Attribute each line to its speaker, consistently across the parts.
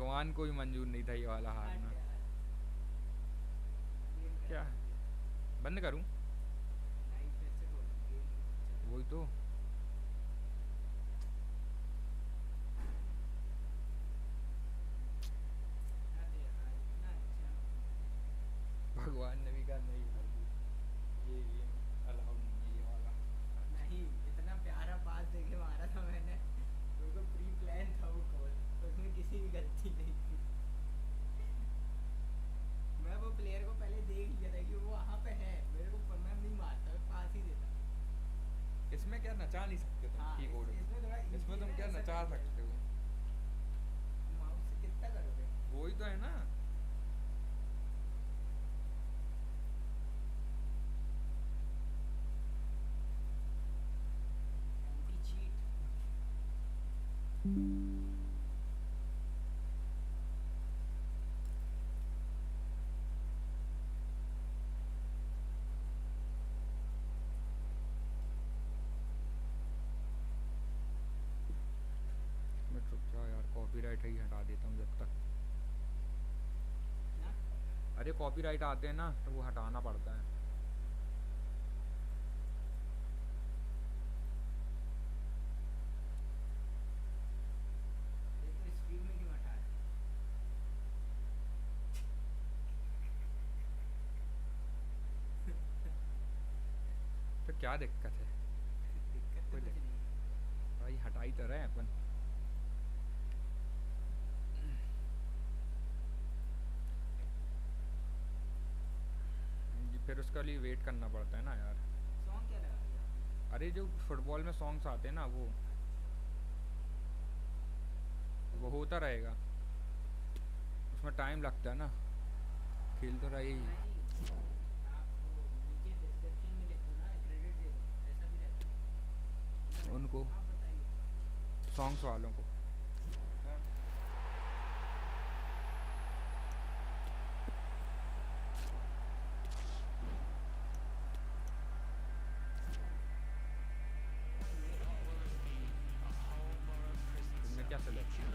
Speaker 1: भगवान को भी मंजूर नहीं था ये वाला हारना। क्या बंद करूं? वही तो। भगवान ने भी कहा नहीं भाई, ये गेम अलाउ नहीं है ये वाला।
Speaker 2: नहीं, इतना प्यारा पास देके मारा था मैंने, बिल्कुल प्री प्लान था वो कॉल, उसमें किसी की गलती नहीं थी। मैं वो प्लेयर को पहले देख लिया था कि वो वहाँ पे है, मेरे को मैं नहीं मारता, मैं पास ही देता।
Speaker 1: इसमें क्या नचा नहीं सकते तुम
Speaker 2: हाँ,
Speaker 1: कीबोर्ड में?
Speaker 2: इसमें थोड़ा
Speaker 1: इसमें
Speaker 2: इजी
Speaker 1: तुम
Speaker 2: है,
Speaker 1: क्या
Speaker 2: ऐसा
Speaker 1: नचा
Speaker 2: कर
Speaker 1: सकते हो?
Speaker 2: माउस से कितना करोगे।
Speaker 1: वही तो है ना।
Speaker 2: Anti cheat.
Speaker 1: मैं चुप जा यार, कॉपीराइट ही हटा देता हूँ जब तक।
Speaker 2: ना
Speaker 1: अरे कॉपीराइट आते हैं ना तो वो हटाना पड़ता है।
Speaker 2: ये तो स्ट्रीम में क्यों हटा रहे हैं?
Speaker 1: तो क्या दिक्कत है?
Speaker 2: दिक्कत तो
Speaker 1: कोई
Speaker 2: कुछ
Speaker 1: दिक्कत
Speaker 2: नहीं है।
Speaker 1: भाई, हटा ही तो रहे हैं अपन। फिर उसके लिए वेट करना पड़ता है ना यार।
Speaker 2: सॉन्ग क्या लगा दिया आपने?
Speaker 1: अरे जो फुटबॉल में सॉन्ग्स आते हैं ना वो होता रहेगा। उसमें टाइम लगता है ना, खेल तो रहा ही।
Speaker 2: नहीं, आप वो नीचे डिस्क्रिप्शन में लिख दो ना, क्रेडिट दे दो, ऐसा भी रहता है।
Speaker 1: उनको
Speaker 2: आप बताइए।
Speaker 1: सॉन्ग्स वालों को। तुमने क्या सेलेक्ट किया?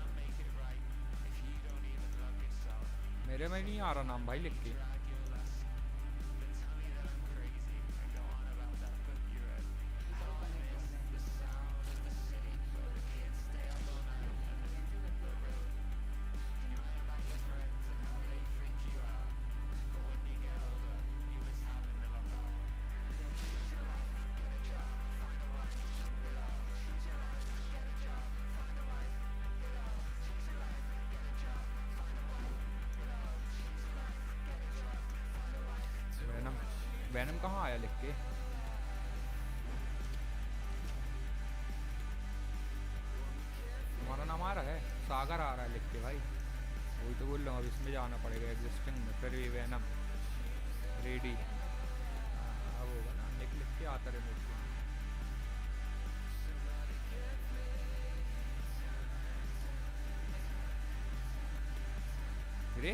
Speaker 1: मेरे में नहीं आ रहा नाम भाई लिख के।
Speaker 2: इसको कनेक्ट करना है। कैसे करते हो? कैसे?
Speaker 1: वैनम। वैनम कहाँ आया लिख के? तुम्हारा नाम आ रहा है? सागर आ रहा है लिख के भाई। वही तो बोल रहा हूँ, अब इसमें जाना पड़ेगा एग्जिस्टिंग में, फिर भी वैनम रेडी। अब होगा ना, लिख लिख के आता रहे मेरे को। अरे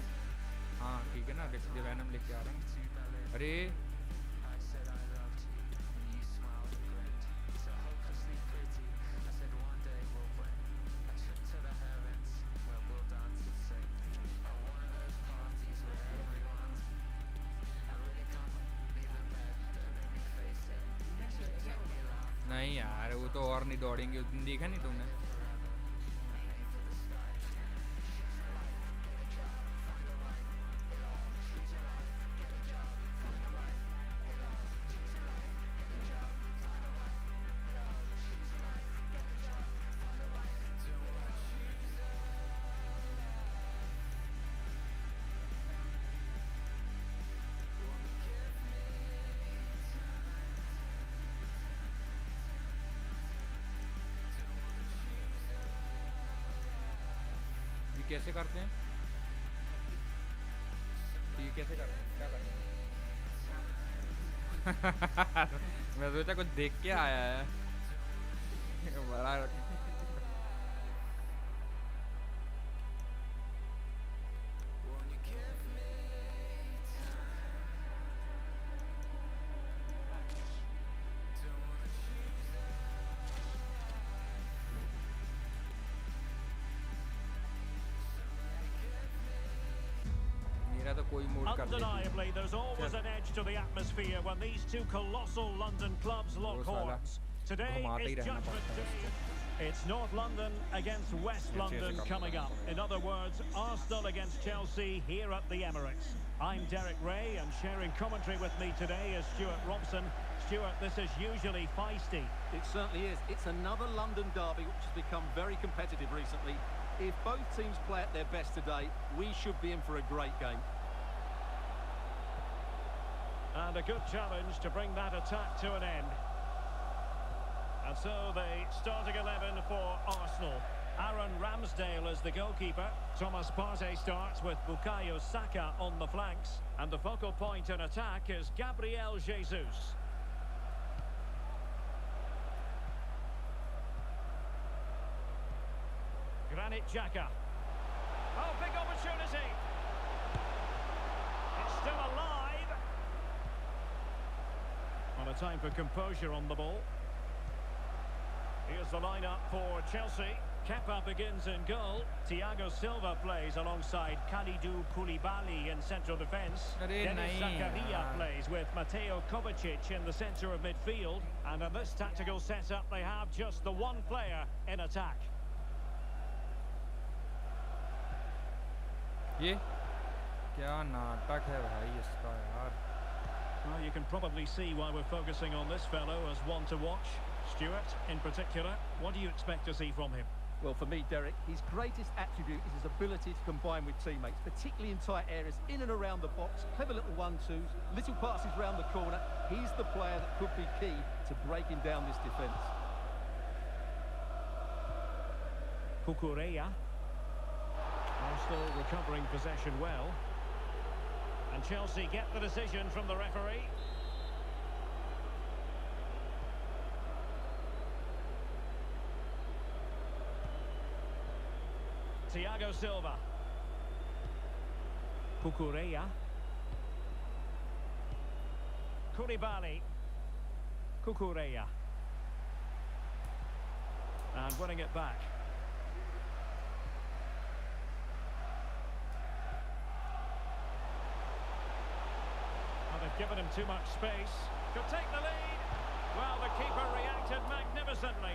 Speaker 1: हाँ ठीक है ना, लिख दे वैनम लिख के आ रहा हूँ। अरे
Speaker 2: टीममेट खेले क्या वो?
Speaker 1: नहीं यार, वो तो और नहीं दौड़ेंगे उस दिन, देखा नहीं तुमने? ये कैसे करते हैं? ये कैसे करते हैं, क्या करते हैं? मैं सोचा कुछ देख के आया है। बड़ा। कोई मोड़ कर ले
Speaker 3: Undeniably, there's always an edge to the atmosphere when these two colossal London clubs lock
Speaker 1: वो साला
Speaker 3: horns. Today
Speaker 1: घुमाते ही
Speaker 3: is
Speaker 1: रहना
Speaker 3: Judgment
Speaker 1: पड़ता है
Speaker 3: Day. It's North London against West London coming up. In other words, Arsenal against Chelsea here at the Emirates. I'm Derek Ray, and sharing commentary with me today is Stuart Robson. Stuart, this is usually feisty.
Speaker 4: It certainly is. It's another London derby which has become very competitive recently. If both teams play at their best today, we should be in for a great game.
Speaker 3: And a good challenge to bring that attack to an end. And so the starting 11 for Arsenal. Aaron Ramsdale is the goalkeeper. Thomas Partey starts with Bukayo Saka on the flanks. And the focal point in attack is Gabriel Jesus. Granit Xhaka. Oh, big opportunity. It's still alive. On a time for composure on the ball. Here's the lineup for Chelsea. Kepa begins in goal. Thiago Silva plays alongside Kalidou Koulibaly in central defence. Denis Zakaria plays with Mateo Kovacic in the centre of midfield. And in this tactical setup, they have just the one player in attack.
Speaker 1: ये क्या नाटक है भाई इसका यार.
Speaker 3: Well, you can probably see why we're focusing on this fellow as one to watch. Stuart, in particular, what do you expect to see from him?
Speaker 4: Well, for me, Derek, his greatest attribute is his ability to combine with teammates, particularly in tight areas, in and around the box, clever little one-twos, little passes round the corner. He's the player that could be key to breaking down this defence.
Speaker 3: Cucurella. Arsenal recovering possession well. And Chelsea get the decision from the referee. Thiago Silva. Cucurella. Koulibaly. Cucurella. And winning it back. Given him too much space. Could take the lead. Well, the keeper reacted magnificently.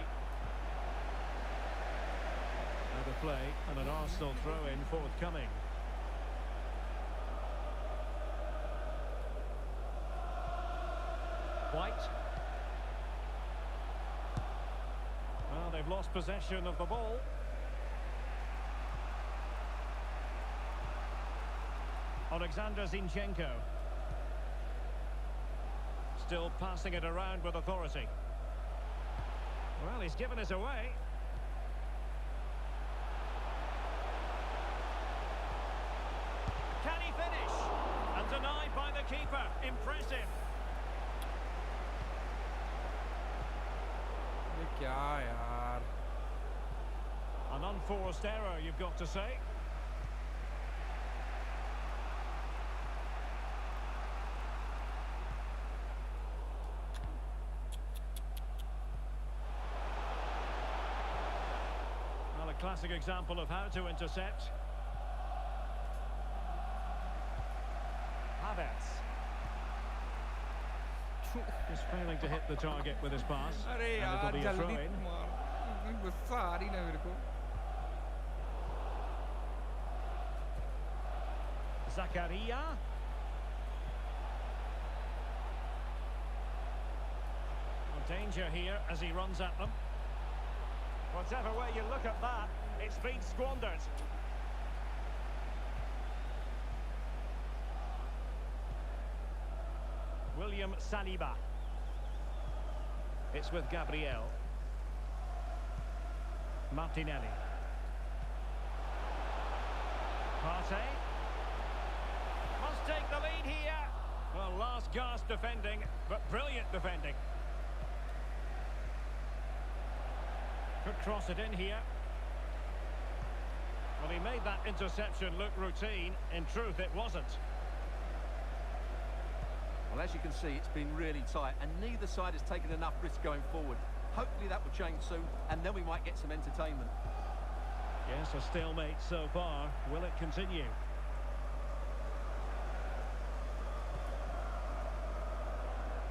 Speaker 3: Another play and an Arsenal throw-in forthcoming. White. Well, they've lost possession of the ball. Alexander Zinchenko. Still passing it around with authority. Well, he's given us away. Can he finish? And denied by the keeper. Impressive.
Speaker 1: ये क्या यार.
Speaker 3: An unforced error, you've got to say. Classic example of how to intercept. Havertz. Just failing to hit the target with his pass.
Speaker 1: अरे
Speaker 3: And
Speaker 1: यार
Speaker 3: it'll be a
Speaker 1: जल्दी
Speaker 3: throw-in.
Speaker 1: मार. गुस्सा आ रही ना मेरे को.
Speaker 3: Zakaria. Danger here as he runs at them. Whatever way you look at that, it's been squandered. William Saliba. It's with Gabriel. Martinelli. Partey. Must take the lead here. Well, last gasp defending, but brilliant defending. Could cross it in here. Well, he made that interception look routine. In truth, it wasn't.
Speaker 4: Well, as you can see, it's been really tight, and neither side has taken enough risk going forward. Hopefully that will change soon, and then we might get some entertainment.
Speaker 3: Yes, a stalemate so far. Will it continue?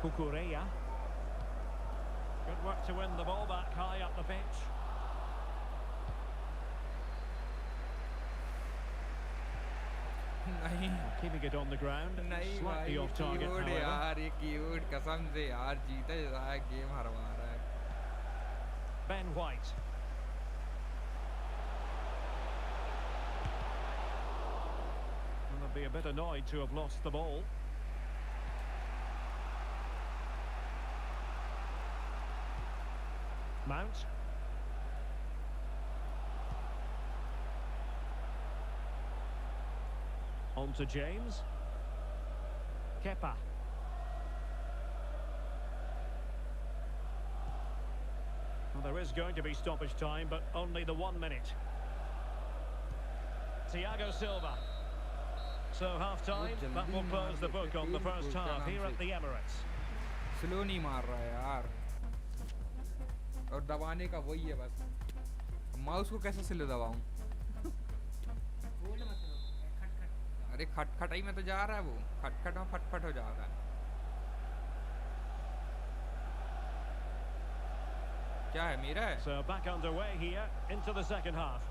Speaker 3: Kukureya. Good work to win the ball back high up the pitch.
Speaker 1: नहीं
Speaker 3: Keeping it on the ground.
Speaker 1: नहीं
Speaker 3: Slightly
Speaker 1: भाई
Speaker 3: off target,
Speaker 1: keyboard
Speaker 3: however.
Speaker 1: यार, ये keyboard कसम से यार जीता जा रहा है, गेम हरवा रहा है.
Speaker 3: Ben White. Well, they'll be a bit annoyed to have lost the ball. Mount. On to James. Kepa. Well, there is going to be stoppage time, but only the 1 minute. Thiago Silva. So half-time, that will close the book on the first half here at the Emirates.
Speaker 1: Slow नहीं मार रहा है यार, और दबाने का वही है बस. माउस को कैसे स्लो दबाऊं?
Speaker 2: बोल मतलब खट
Speaker 1: अरे खटखटाई में तो जा रहा है वो, खटखट में फटफट हो जा रहा है. क्या है, मेरा है?
Speaker 3: So back underway here into the second half.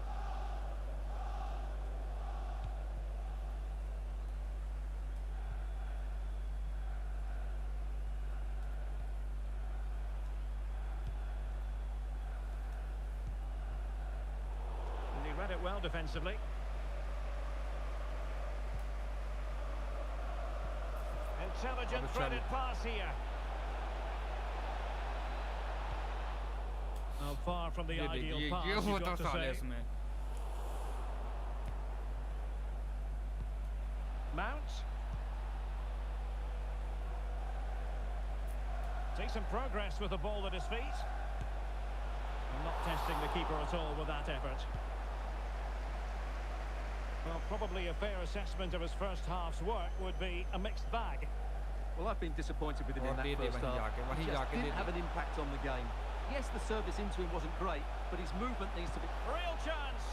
Speaker 3: And he read it well defensively. Intelligent threaded pass here. Oh, far from the
Speaker 1: ये
Speaker 3: ideal
Speaker 1: देखिए,
Speaker 3: pass,
Speaker 1: ये
Speaker 3: you've
Speaker 1: होता
Speaker 3: got to
Speaker 1: साले
Speaker 3: say.
Speaker 1: इसमें.
Speaker 3: Mount. Decent progress with the ball at his feet. And not testing the keeper at all with that effort. Well, probably a fair assessment of his first half's work would be a mixed bag.
Speaker 4: Well, I've been disappointed with him in
Speaker 1: और
Speaker 4: that
Speaker 1: they they
Speaker 4: first
Speaker 1: वहीं
Speaker 4: half.
Speaker 1: जाके, वहीं
Speaker 4: He just
Speaker 1: जाके दे
Speaker 4: didn't
Speaker 1: they.
Speaker 4: have an impact on the game. Yes, the service into him wasn't great, but his movement needs to be...
Speaker 3: Real chance.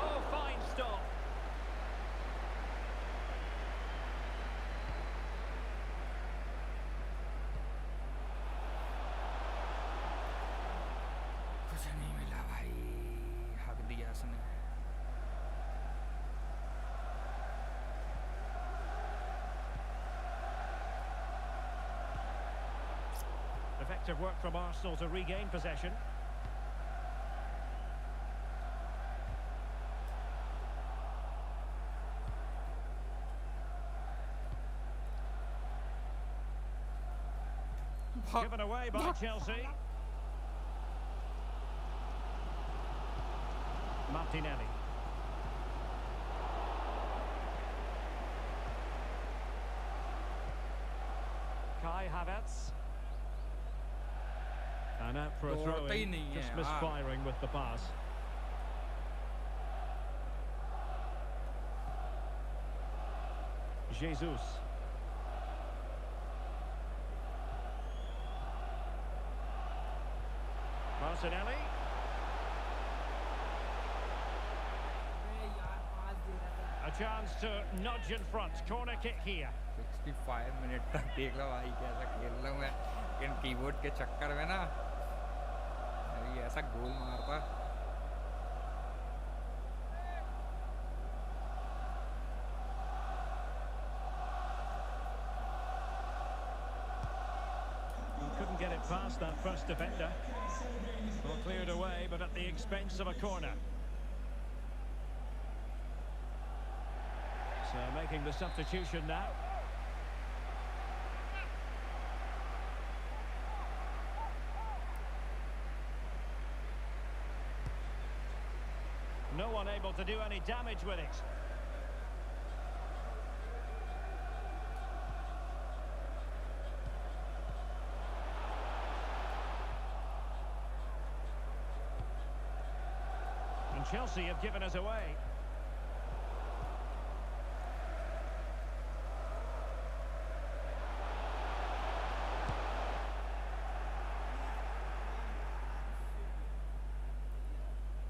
Speaker 3: Oh, fine stop.
Speaker 1: कुछ नहीं मिला भाई, हक दिया इसने.
Speaker 3: Effective work from Arsenal to regain possession. Given away by Chelsea. Martinelli. Kai Havertz. And out for a
Speaker 1: दौड़ता
Speaker 3: throw
Speaker 1: he
Speaker 3: in,
Speaker 1: नहीं है
Speaker 3: just
Speaker 1: यार.
Speaker 3: misfiring with the pass. Jesus. Martinelli.
Speaker 2: अबे यार पास दे रहा था.
Speaker 3: A chance to nudge in front. Corner kick here.
Speaker 1: 65 minute तक देख लो भाई कैसा खेल रहा हूँ मैं इन कीबोर्ड के चक्कर में ना. अभी ऐसा गोल मारता.
Speaker 3: Couldn't get it past that first defender. Well, cleared away, but at the expense of a corner. So making the substitution now. No one able to do any damage with it. And Chelsea have given us away.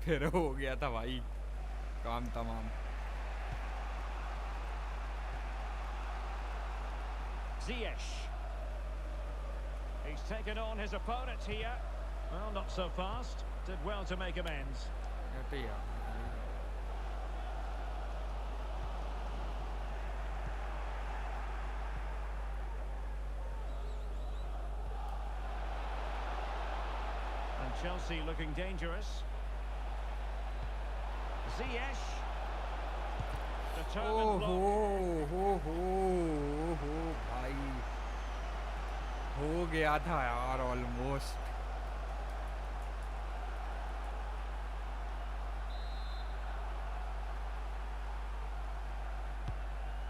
Speaker 1: फिर हो गया था भाई काम तमाम.
Speaker 3: Ziyech. He's taken on his opponent here. Well, not so fast. Did well to make amends. And Chelsea looking dangerous. Ziyech. Determined block.
Speaker 1: भाई हो गया था यार almost.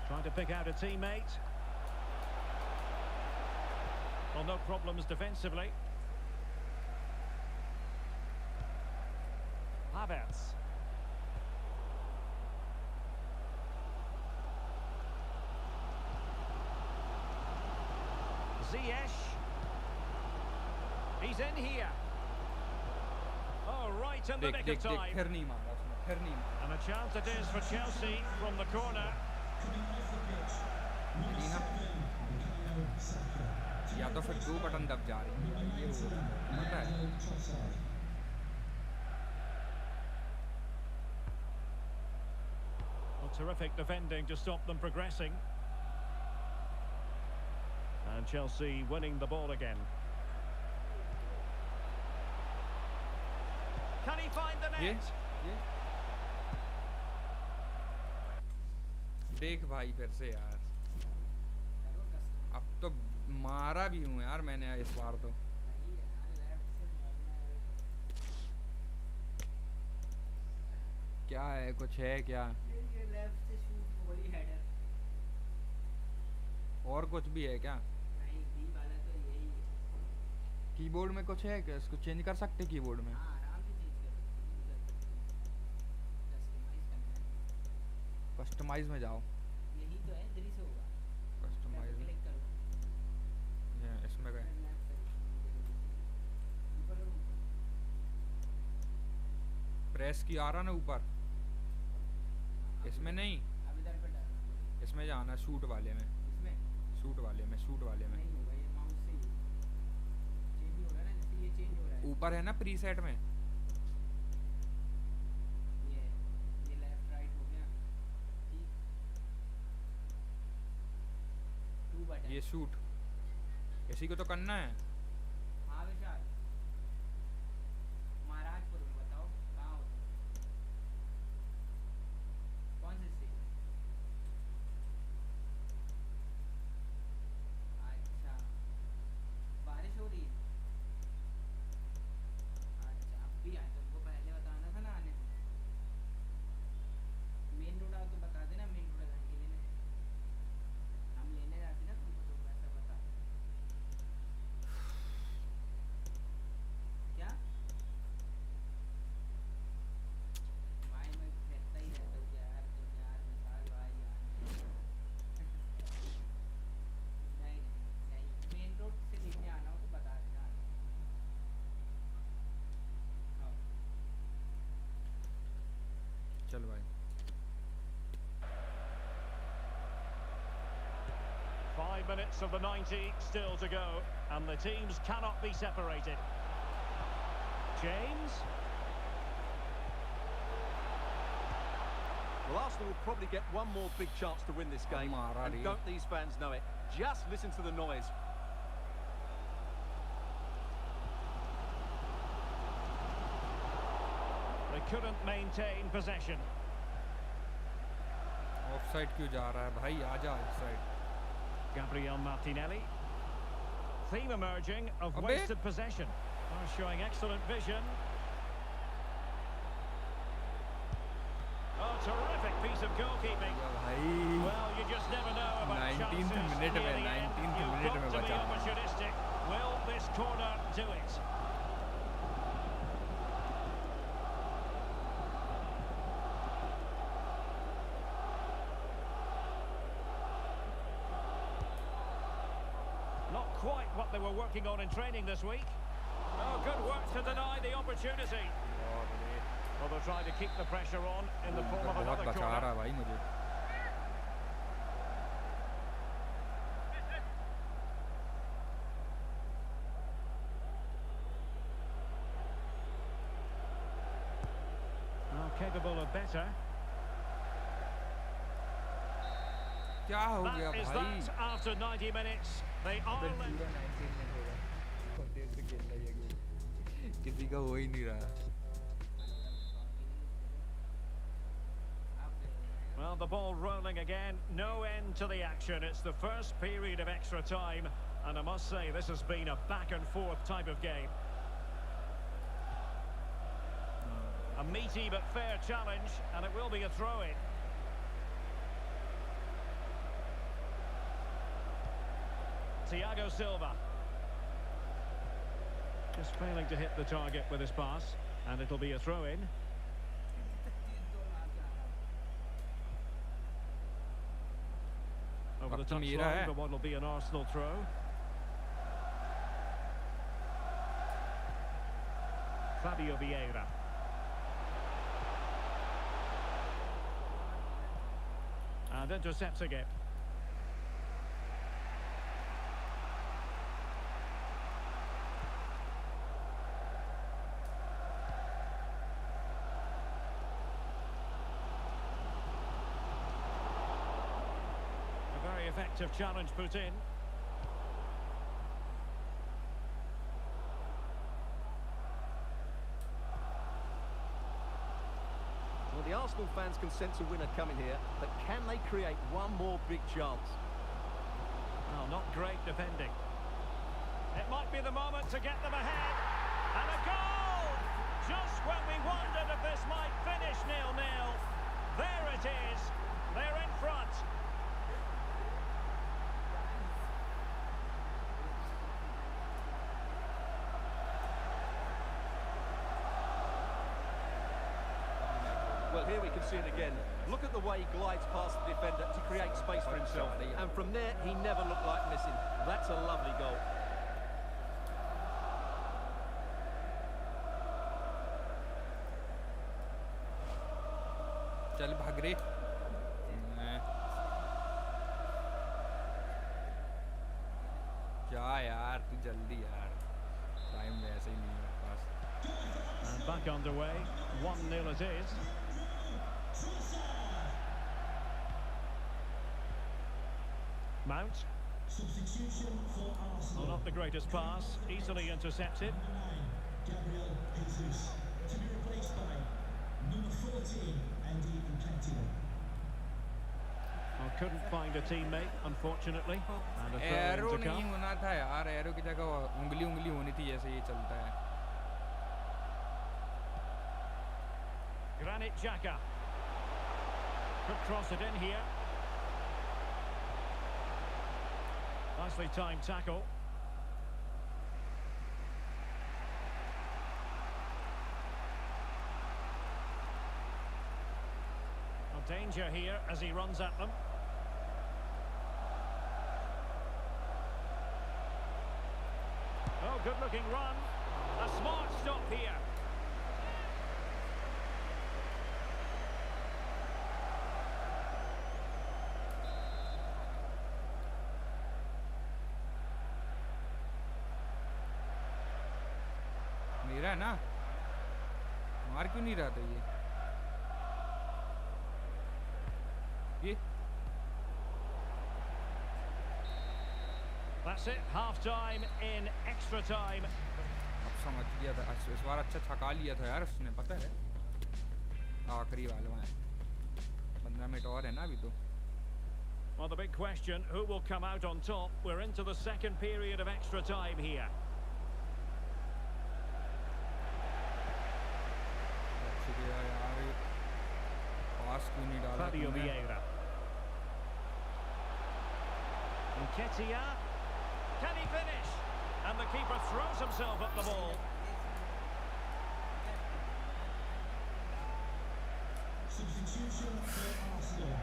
Speaker 3: Trying to pick out a teammate. Well, no problems defensively. Havertz. Ziyech. He's in here. Oh, right in the nick of time.
Speaker 1: फिर नहीं मारा उसने, फिर नहीं मारा.
Speaker 3: And a chance it is for Chelsea from the corner.
Speaker 1: या तो फिर 2 बटन दब जा रही है, ये हो रहा है, पता है.
Speaker 3: Well, terrific defending to stop them progressing. And Chelsea winning the ball again. Can he find the net?
Speaker 1: ये देख भाई फिर से यार. अब तो मारा भी हूँ यार मैंने इस बार तो. क्या है, कुछ है क्या?
Speaker 2: ये लेफ्ट से शूट वही हेडर.
Speaker 1: और कुछ भी है क्या?
Speaker 2: नहीं, बी वाला तो यही है.
Speaker 1: कीबोर्ड में कुछ है क्या? इसको चेंज कर सकते कीबोर्ड में?
Speaker 2: हाँ, आराम से चेंज कर सकते हैं. कस्टमाइज करना है.
Speaker 1: कस्टमाइज में जाओ.
Speaker 2: यही तो है, इधर ही से होगा.
Speaker 1: कस्टमाइज में
Speaker 2: क्लिक करो.
Speaker 1: ये इसमें गए. प्रेस की आ रहा ना ऊपर. इसमें नहीं,
Speaker 2: अब इधर पे डाल.
Speaker 1: इसमें जाना शूट वाले में.
Speaker 2: इसमें
Speaker 1: शूट वाले में, शूट वाले में.
Speaker 2: नहीं होगा, ये माउस से ही चेंज हो रहा है ना, जैसे ये चेंज हो रहा है.
Speaker 1: ऊपर है ना प्रीसेट में.
Speaker 2: ये लेफ्ट राइट हो गया. ठीक. 2 बटन.
Speaker 1: ये शूट इसी को तो करना है.
Speaker 2: हाँ विशाल, महाराजपुर में बताओ कहाँ होता है? कौन से स्टेट? अच्छा, बारिश हो रही है. अच्छा, अब भी आए. तुमको पहले बताना था ना आने से. मेन रोड आओ तो बता देना, मेन रोड जाएंगे लेने. हम लेने जाते ना तुमको, तो वैसा बता. क्या भाई, मैं कहता ही रहता हूँ यार, तुम यार विशाल भाई यार. नहीं नहीं, मेन रोड से लेने आना हो तो बता देना. हाँ.
Speaker 1: चल भाई.
Speaker 3: 5 minutes of the 90 still to go, and the teams cannot be separated. James.
Speaker 4: Well, Arsenal will probably get one more big chance to win this game. And don't these fans know it? Just listen to the noise.
Speaker 3: They couldn't maintain possession.
Speaker 1: Offside क्यों जा रहा है भाई? आजा offside.
Speaker 3: Gabriel Martinelli. Theme emerging of wasted possession. Oh, showing excellent vision. Oh, terrific piece of goalkeeping.
Speaker 1: भाई
Speaker 3: Well, you just never know about
Speaker 1: 19th
Speaker 3: chances
Speaker 1: minute
Speaker 3: near
Speaker 1: में,
Speaker 3: the end.
Speaker 1: 19th
Speaker 3: You've
Speaker 1: minute
Speaker 3: got
Speaker 1: में
Speaker 3: to be
Speaker 1: बचा.
Speaker 3: opportunistic. Will this corner do it? Not quite what they were working on in training this week. Oh, good work to deny the opportunity. Well, they're trying to keep the pressure on in the form of
Speaker 1: बहुत
Speaker 3: another
Speaker 1: बचा
Speaker 3: corner.
Speaker 1: रहा भाई मुझे.
Speaker 3: capable of better.
Speaker 1: क्या हो गया
Speaker 3: That is
Speaker 1: भाई?
Speaker 3: that after 90 minutes. They are
Speaker 1: पूरा
Speaker 3: led.
Speaker 1: 19 मिनट होगा और देर से खेल रहा है ये गेम, किसी का हो ही नहीं रहा.
Speaker 3: Well, the ball rolling again. No end to the action. It's the first period of extra time, and I must say this has been a back and forth type of game. A meaty but fair challenge, and it will be a throw-in. Thiago Silva. Just failing to hit the target with his pass, and it'll be a throw-in. Over the touchline for what will be an Arsenal throw. Fabio Vieira. And intercepting it. Effective challenge put in.
Speaker 4: Well, the Arsenal fans can sense a winner coming here, but can they create one more big chance?
Speaker 3: Well, not great defending. It might be the moment to get them ahead. And a goal! Just when we wondered if this might finish 0-0. There it is. They're in front.
Speaker 4: Well, here we can see it again. Look at the way he glides past the defender to create space for himself. And from there, he never looked like missing. That's a lovely goal.
Speaker 1: चल भाग रे. क्या यार तू जल्दी यार. Time वैसे ही नहीं है मेरे पास.
Speaker 3: And back underway. 1-0 it is. Mount.
Speaker 5: Substitution for Arsenal.
Speaker 3: Well, not the greatest pass, easily intercepted.
Speaker 5: Gabriel Jesus to be replaced by number 14, Andy Nketiah.
Speaker 3: Well, couldn't find a teammate, unfortunately. And a throw
Speaker 1: arrow
Speaker 3: in to
Speaker 1: नहीं
Speaker 3: come.
Speaker 1: होना था यार. Arrow की जगह उंगली उंगली होनी थी. ऐसे ये चलता है.
Speaker 3: Granit Xhaka. Could cross it in here. Nicely timed tackle. Well, danger here as he runs at them. Oh, good-looking run. A smart stop here.
Speaker 1: मेरा है ना. मार क्यों नहीं रहा था ये.
Speaker 3: That's it, half-time in extra time.
Speaker 1: अब समझ गया था. इस बार अच्छा छका लिया था यार उसने. पता है आखिरी वाला है. 15 मिनट और है ना अभी तो.
Speaker 3: Well, the big question, who will come out on top? We're into the second period of extra time here. Fabio Vieira. Nketiah. Can he finish? And the keeper throws himself at the ball.
Speaker 5: Substitution for Arsenal.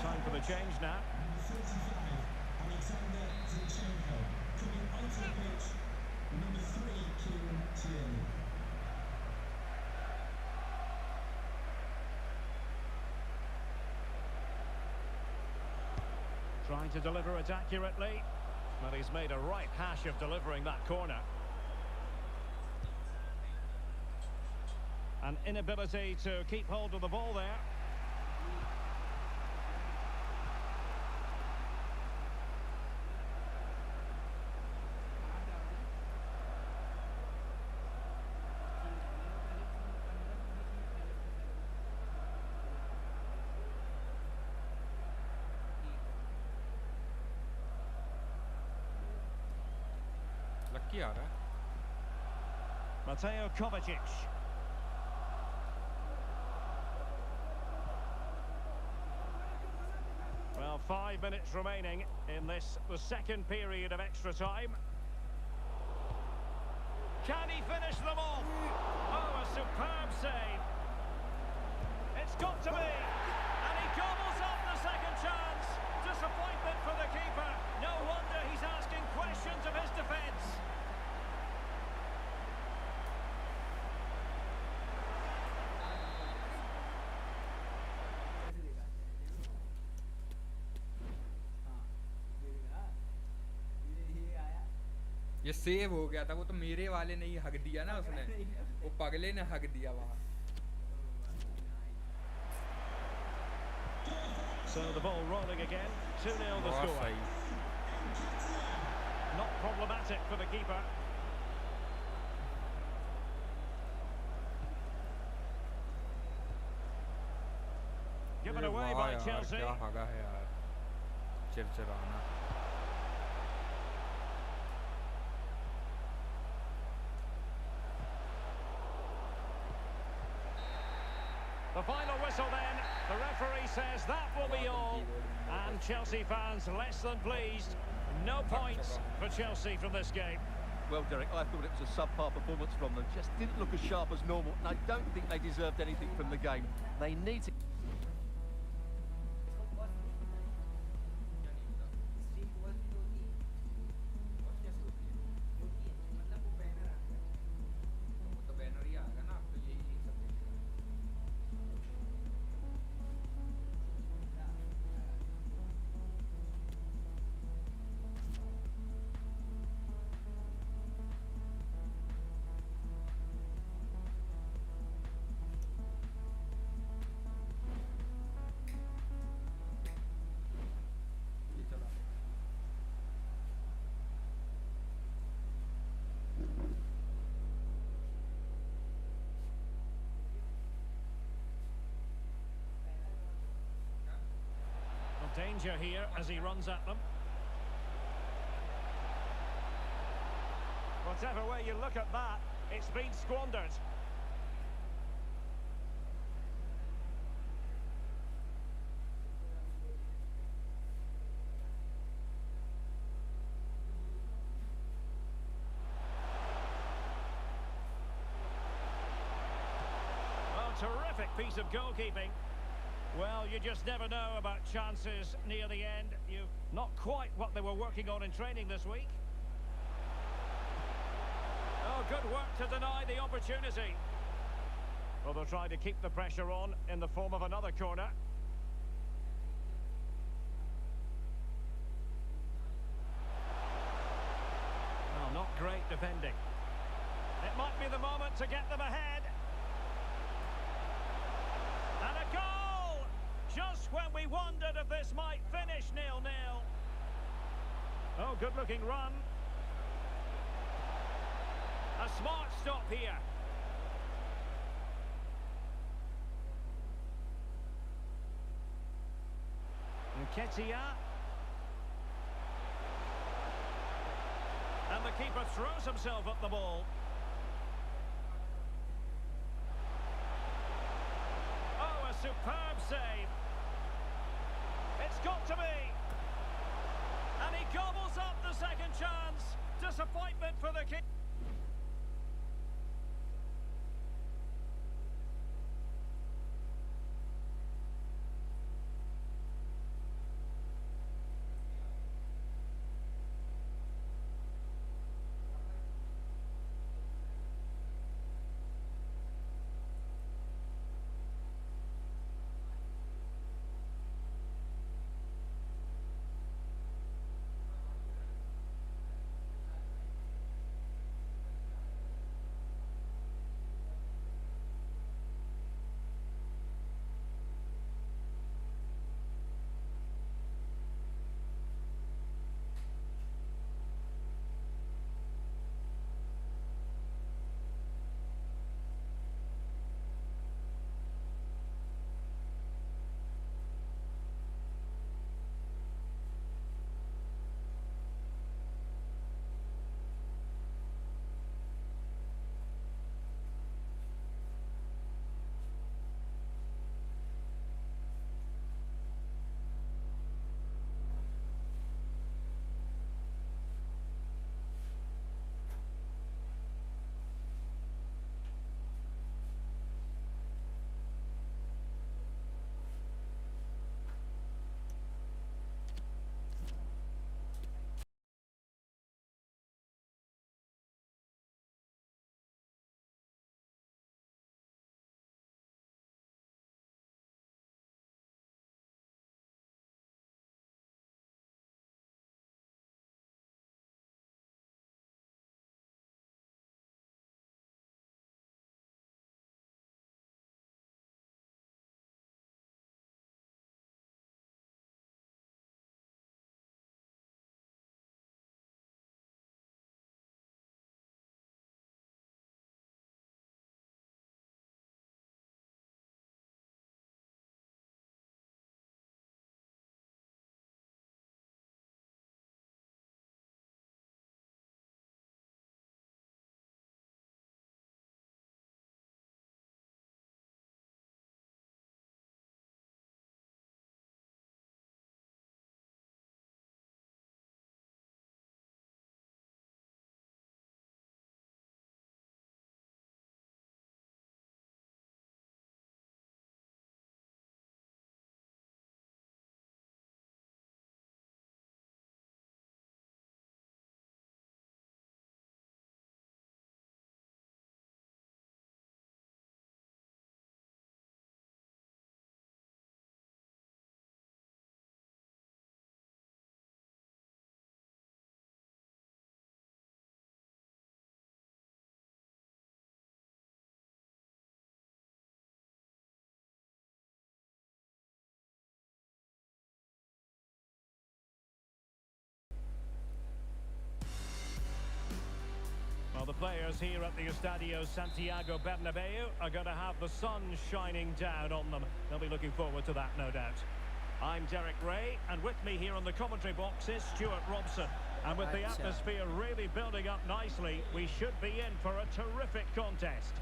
Speaker 3: Time for the change now.
Speaker 5: Number 35, Alexander Zinchenko. Coming onto the pitch, number 3, Kieran Tierney.
Speaker 3: Trying to deliver it accurately. But he's made a right hash of delivering that corner. An inability to keep hold of the ball there.
Speaker 1: Lucky आ रहा है.
Speaker 3: Mateo Kovacic. Well, 5 minutes remaining in this, the second period of extra time. Can he finish them off? Oh, a superb save. It's got to be. And he gobbles up the second chance. Disappointment for the keeper. No wonder he's asking questions of his defence.
Speaker 1: ये save हो गया था. वो तो मेरे वाले ने ही हक दिया ना उसने. वो पगले ने हक दिया वहाँ.
Speaker 3: So the ball rolling again. 2-0 the
Speaker 1: बहुत
Speaker 3: score.
Speaker 1: सही.
Speaker 3: Not problematic for the keeper. Given
Speaker 1: अरे
Speaker 3: away
Speaker 1: वाह
Speaker 3: by
Speaker 1: यार,
Speaker 3: Chelsea.
Speaker 1: क्या हगा है यार. चिरचिराना.
Speaker 3: The final whistle then. The referee says that will be all. And Chelsea fans less than pleased. No points for Chelsea from this game.
Speaker 4: Well, Derek, I thought it was a subpar performance from them. Just didn't look as sharp as normal, and I don't think they deserved anything from the game. They need to...
Speaker 1: तो banner ही आएगा ना. आप तो यही लिख सकते हैं. ये चला.
Speaker 3: Well, danger here as he runs at them. Whatever way you look at that, it's been squandered. Well, terrific piece of goalkeeping. Well, you just never know about chances near the end. Not quite what they were working on in training this week. Oh, good work to deny the opportunity. Well, they'll try to keep the pressure on in the form of another corner. Well, not great defending. It might be the moment to get them ahead. And a goal! Just when we wondered if this might finish 0-0. Oh, good-looking run. A smart stop here. Nketiah. And the keeper throws himself at the ball. Oh, a superb save. It's got to be. And he gobbles up the second chance. Disappointment for the keeper. players here at the Estadio Santiago Bernabeu are going to have the sun shining down on them. They'll be looking forward to that, no doubt. I'm Derek Ray, and with me here on the commentary box is Stuart Robson. And with the atmosphere really building up nicely, we should be in for a terrific contest.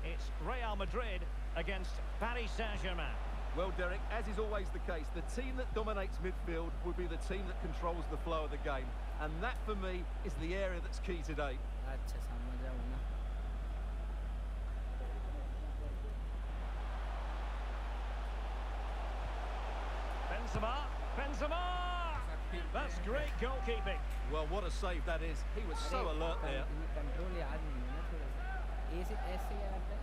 Speaker 3: It's Real Madrid against Paris Saint-Germain.
Speaker 4: Well, Derek, as is always the case, the team that dominates midfield will be the team that controls the flow of the game. And that, for me, is the area that's key today.
Speaker 2: अच्छा समझ रहा हूँ ना
Speaker 3: Benzema! That's great goalkeeping.
Speaker 4: Well, what a save that is. He was so alert there.
Speaker 2: Control याद नहीं है ना थोड़ा सा ए से ऐसे क्या करता है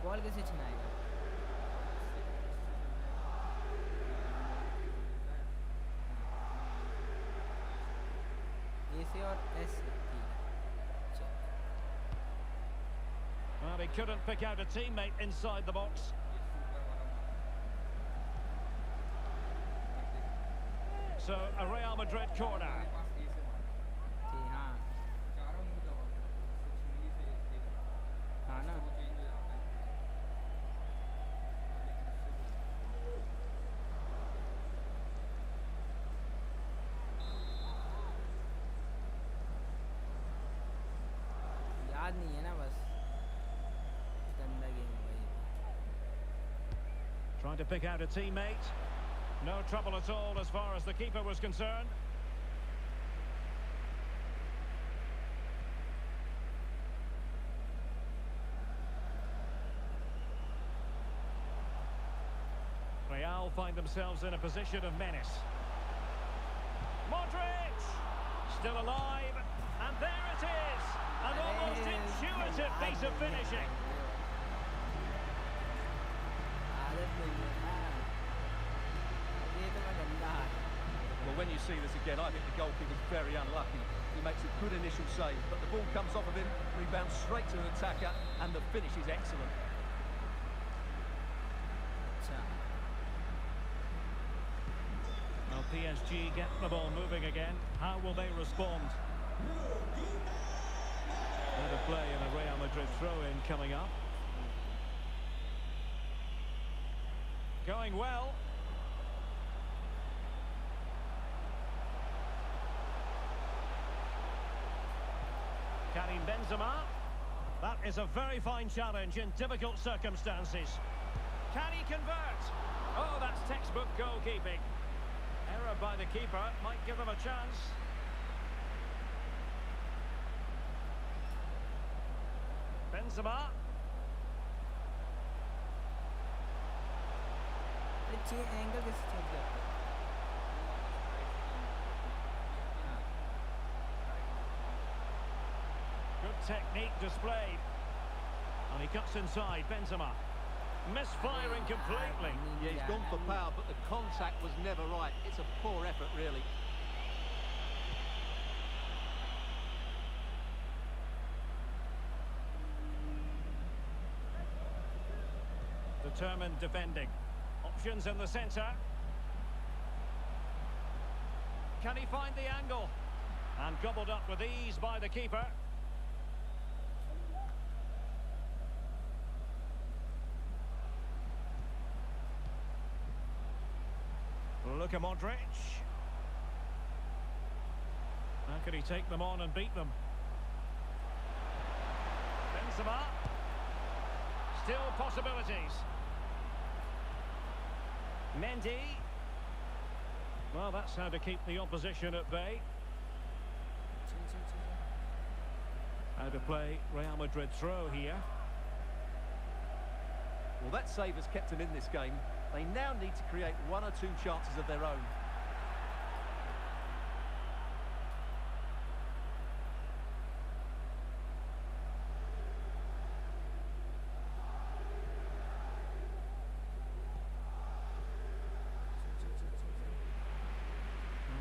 Speaker 2: बॉल कैसे छिनाएगा ए से और एस से ठीक है चल
Speaker 3: Well, he couldn't pick out a teammate inside the box. So, a Real Madrid corner.
Speaker 2: ठीक हाँ हाँ ना याद नहीं है ना बस गंदा गेम है भाई
Speaker 3: Trying to pick out a teammate. No trouble at all as far as the keeper was concerned. Real find themselves in a position of menace. Modric! Still alive. And there it is! An almost intuitive piece of finishing.
Speaker 2: आदत नहीं है ना ये तो मैं गंदा है
Speaker 4: Well, when you see this again, I think the goalkeeper's very unlucky. He makes a good initial save, but the ball comes off of him, rebounds straight to an attacker, and the finish is excellent.
Speaker 2: अच्छा
Speaker 3: Well, PSG get the ball moving again. How will they respond? Bit of play and a Real Madrid throw-in coming up. Going well. Karim Benzema. That is a very fine challenge in difficult circumstances. Can he convert? Oh, that's textbook goalkeeping. Error by the keeper might give them a chance. Benzema.
Speaker 2: अच्छी angle कैसे चल जाता है
Speaker 3: Good technique displayed. And he cuts inside, Benzema. Misfiring completely.
Speaker 4: Yeah, he's gone for power, but the contact was never right. It's a poor effort, really.
Speaker 3: Determined defending. Options in the centre. Can he find the angle? And gobbled up with ease by the keeper. Luka Modric. How can he take them on and beat them? Benzema. Still possibilities. Mendy. Well, that's how to keep the opposition at bay. How to play Real Madrid throw here.
Speaker 4: Well, that save has kept them in this game. They now need to create one or two chances of their own.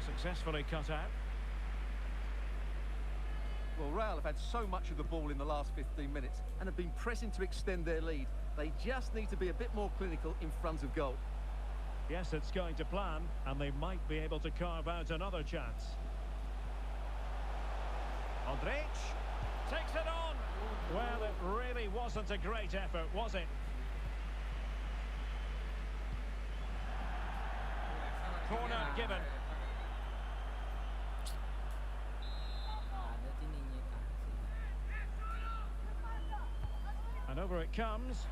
Speaker 3: Successfully cut out.
Speaker 4: Well, Real have had so much of the ball in the last 15 minutes and have been pressing to extend their lead. They just need to be a bit more clinical in front of goal.
Speaker 3: Yes, it's going to plan, and they might be able to carve out another chance. Modric takes it on. Well, it really wasn't a great effort, was it? Corner given.
Speaker 2: आदत ही नहीं है कहाँ से।
Speaker 3: And over it comes.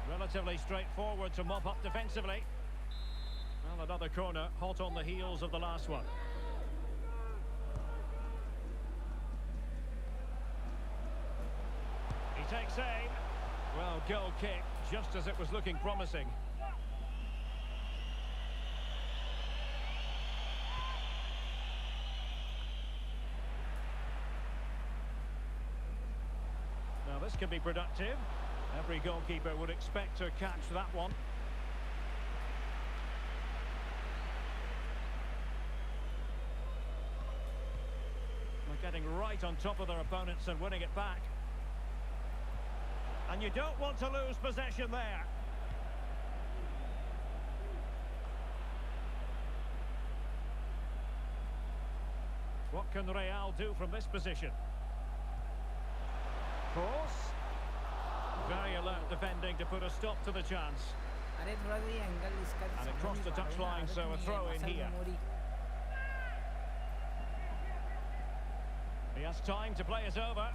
Speaker 3: Relatively straightforward to mop up defensively. Well, another corner, hot on the heels of the last one. He takes aim. Well, goal kick, just as it was looking promising. Now, this can be productive. Every goalkeeper would expect to catch that one. They're getting right on top of their opponents and winning it back. And you don't want to lose possession there. What can Real do from this position? Cross. Very alert defending to put a stop to the chance.
Speaker 2: अरे थोड़ा सा ये angle इसका
Speaker 3: And across the touchline, so a throw in here. He has time to play it over.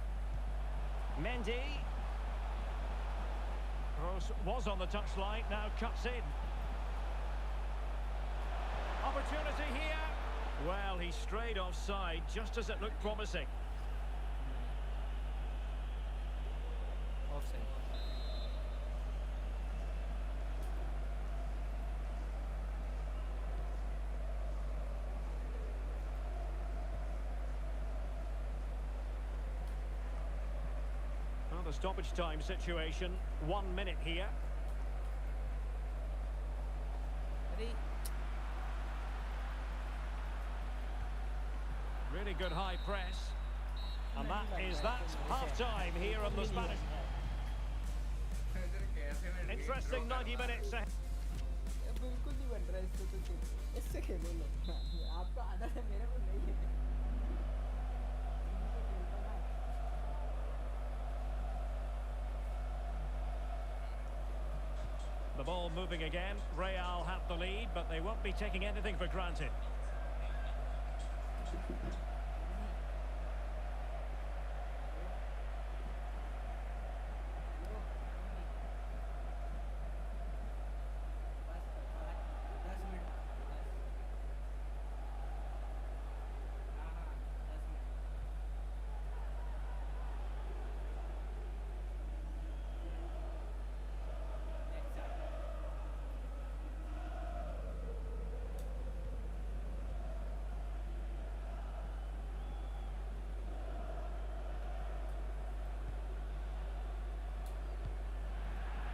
Speaker 3: Mendy. Kroos was on the touchline, now cuts in. Opportunity here. Well, he strayed offside just as it looked promising.
Speaker 2: Offside.
Speaker 3: Well, the stoppage time situation, 1 minute here.
Speaker 2: अरे
Speaker 3: Really good high press. And that is that. Half-time here on the Spanish. Interesting 90 minutes ahead.
Speaker 2: बिल्कुल नहीं बन रहा इसको तो इससे खेलो लो आपका आदत है मेरे को नहीं है
Speaker 3: The ball moving again. Real have the lead, but they won't be taking anything for granted.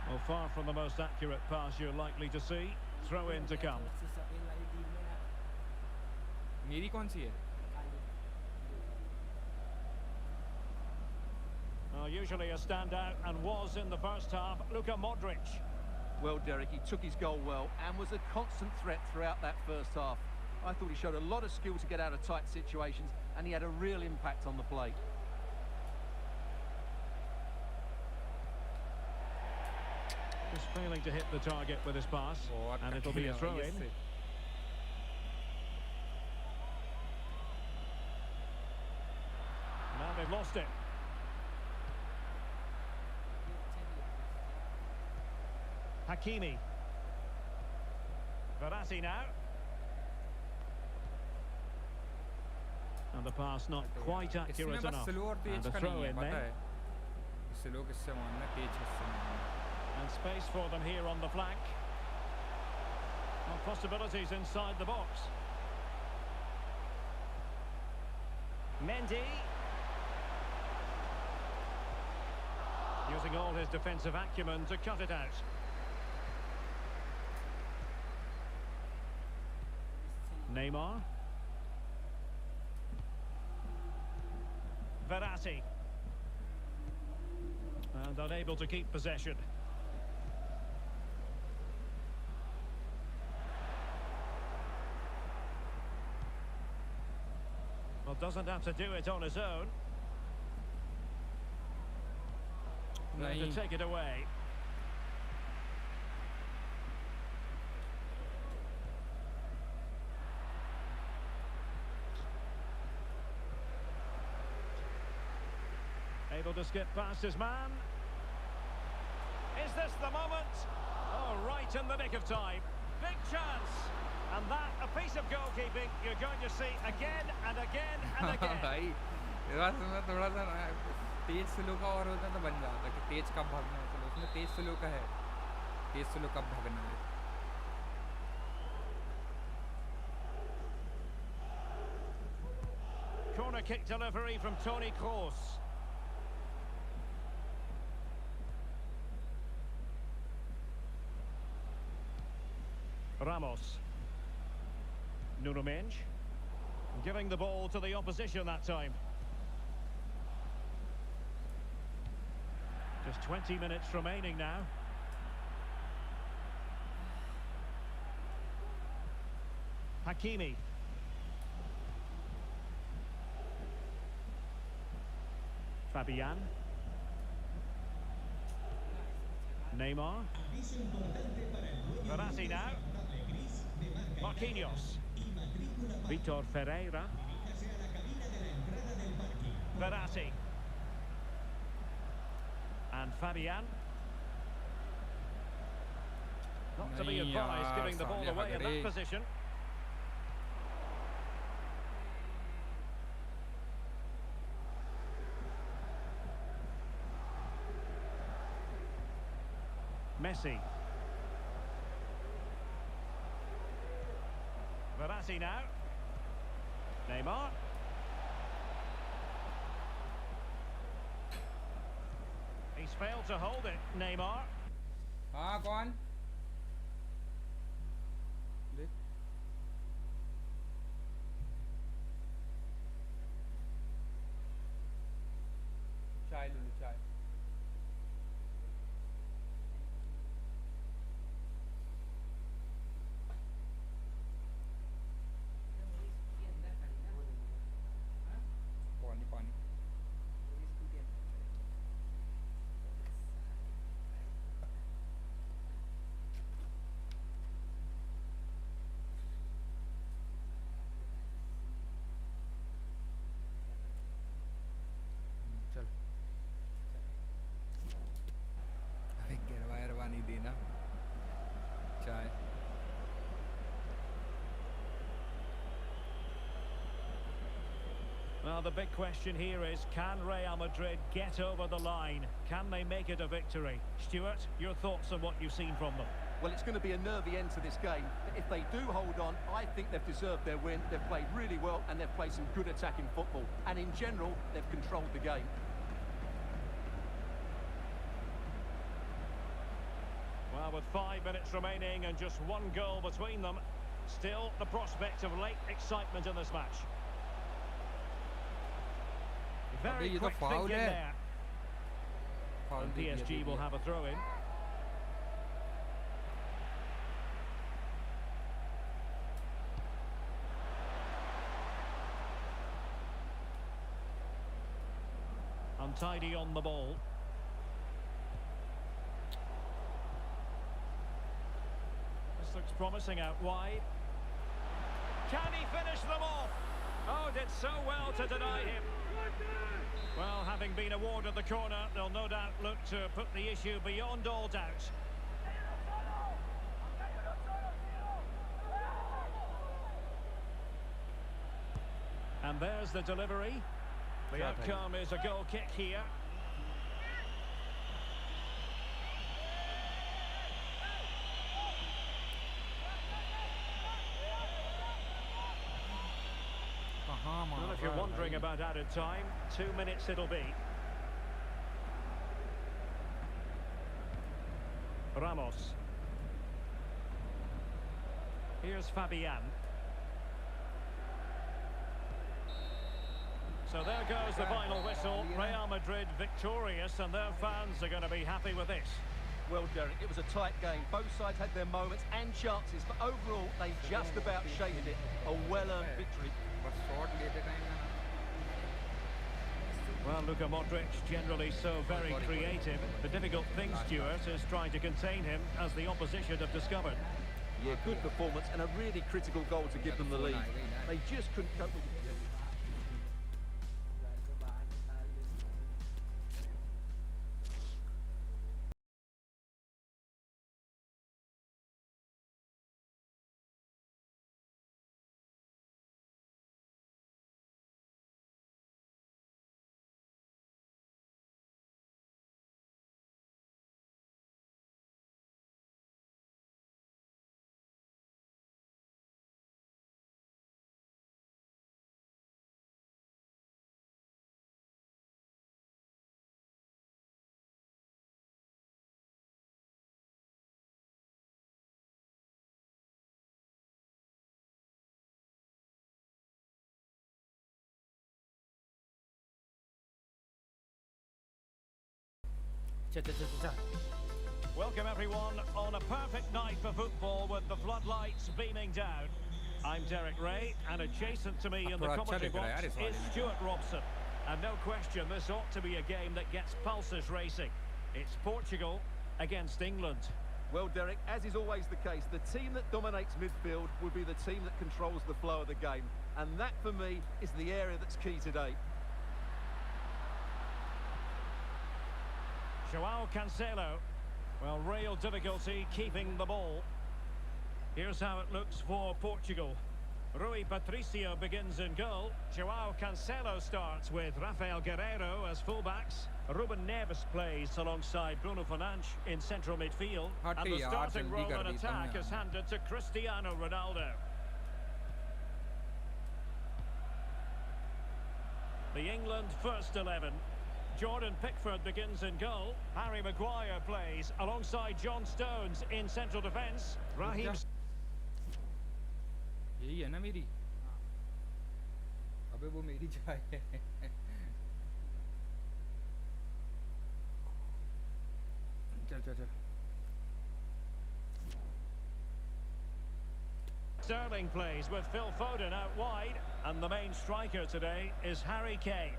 Speaker 3: Well, far from the most accurate pass you're likely to see. Throw in to come.
Speaker 1: मेरी कौन सी है?
Speaker 3: Usually a standout and was in the first half, Luka Modric.
Speaker 4: Well, Derek, he took his goal well and was a constant threat throughout that first half. I thought he showed a lot of skill to get out of tight situations, and he had a real impact on the play.
Speaker 3: Just failing to hit the target with his pass, and it'll be a throw-in. Now they've lost it. Hakimi. Verratti now. And the pass not quite accurate enough. And a throw-in then.
Speaker 1: Slow किससे मारना तेज किससे मारना
Speaker 3: And space for them here on the flank. And possibilities inside the box. Mendy. Using all his defensive acumen to cut it out. Neymar. Verratti. And unable to keep possession. Well, doesn't have to do it on his own. There to
Speaker 1: नहीं
Speaker 3: take it away. Able to skip past his man. Is this the moment? Oh, right in the nick of time. Big chance. And that, a piece of goalkeeping you're going to see again and again and again.
Speaker 1: भाई ये बात में थोड़ा सा तेज slow का और होता तो बन जाता कि तेज कब भागना है, चलो उसमें तेज स्लो का है, तेज स्लो कब भागना है.
Speaker 3: Corner kick delivery from Toni Kroos. Ramos. Nuno Mendes. Giving the ball to the opposition that time. Just 20 minutes remaining now. Hakimi. Fabian. Neymar.
Speaker 5: Aviso importante para el dueño de
Speaker 3: Verratti now.
Speaker 5: descartable gris de marca
Speaker 3: Marquinhos.
Speaker 5: y matrícula parking.
Speaker 3: Vitor Ferreira.
Speaker 5: Diríjase a la cabina de la entrada del parking.
Speaker 3: Verratti. And Fabian. Not to be
Speaker 1: नहीं
Speaker 3: advised
Speaker 1: यार,
Speaker 3: giving the ball
Speaker 1: सामने
Speaker 3: away in
Speaker 1: भाग
Speaker 3: that
Speaker 1: रहे.
Speaker 3: position. Messi. Verratti now. Neymar. He's failed to hold it, Neymar.
Speaker 1: हाँ कौन? देख चाय ले लो चाय.
Speaker 2: मेरी स्कूटी अंदर खड़ी ना. हाँ?
Speaker 1: पानी पानी.
Speaker 2: मेरी स्कूटी अंदर खड़ी.
Speaker 1: चल. अबे गिरवा नहीं देना. चाय.
Speaker 3: Well, the big question here is, can Real Madrid get over the line? Can they make it a victory? Stuart, your thoughts on what you've seen from them?
Speaker 4: Well, it's going to be a nervy end to this game. But if they do hold on, I think they've deserved their win. They've played really well and they've played some good attacking football. And in general, they've controlled the game.
Speaker 3: Well, with 5 minutes remaining and just one goal between them, still the prospect of late excitement in this match. Very
Speaker 1: ये तो
Speaker 3: quick
Speaker 1: foul
Speaker 3: thinking
Speaker 1: है.
Speaker 3: there.
Speaker 1: Foul
Speaker 3: And
Speaker 1: दे दिया,
Speaker 3: PSG
Speaker 1: they
Speaker 3: will
Speaker 1: दिया.
Speaker 3: have a throw in. Untidy on the ball. This looks promising out wide. Can he finish them off? Oh, did so well to deny him. Well, having been awarded the corner, they'll no doubt look to put the issue beyond all doubt. And there's the delivery. The outcome is a goal kick here. Well, if you're wondering about added time, 2 minutes it'll be. Ramos. Here's Fabian. So there goes the final whistle. Real Madrid victorious, and their fans are going to be happy with this.
Speaker 4: Well, Derek, it was a tight game. Both sides had their moments and chances, but overall, they just about shaded it. A well-earned victory.
Speaker 1: बस shot लेते time में ना.
Speaker 3: Well, Luka Modric, generally so very creative. The difficult thing, Stuart, is trying to contain him, as the opposition have discovered.
Speaker 4: Yeah, good performance and a really critical goal to give them the lead. They just couldn't cope with it.
Speaker 2: घर के बाहर निकाल देते हैं।
Speaker 3: Welcome everyone on a perfect night for football with the floodlights beaming down. I'm Derek Ray, and adjacent to me in the commentary box is Stuart Robson. And no question, this ought to be a game that gets pulses racing. It's Portugal against England.
Speaker 4: Well, Derek, as is always the case, the team that dominates midfield will be the team that controls the flow of the game. And that, for me, is the area that's key today.
Speaker 3: João Cancelo. Well, real difficulty keeping the ball. Here's how it looks for Portugal. Rui Patricio begins in goal. João Cancelo starts with Rafael Guerreiro as fullbacks. Ruben Neves plays alongside Bruno Fernandes in central midfield. And the starting role in attack is handed to Cristiano Ronaldo. The England first 11. Jordan Pickford begins in goal. Harry Maguire plays alongside John Stones in central defence. Raheem...
Speaker 1: यही है ना मेरी अबे वो मेरी चाय है चल चल चल
Speaker 3: Sterling plays with Phil Foden out wide, and the main striker today is Harry Kane.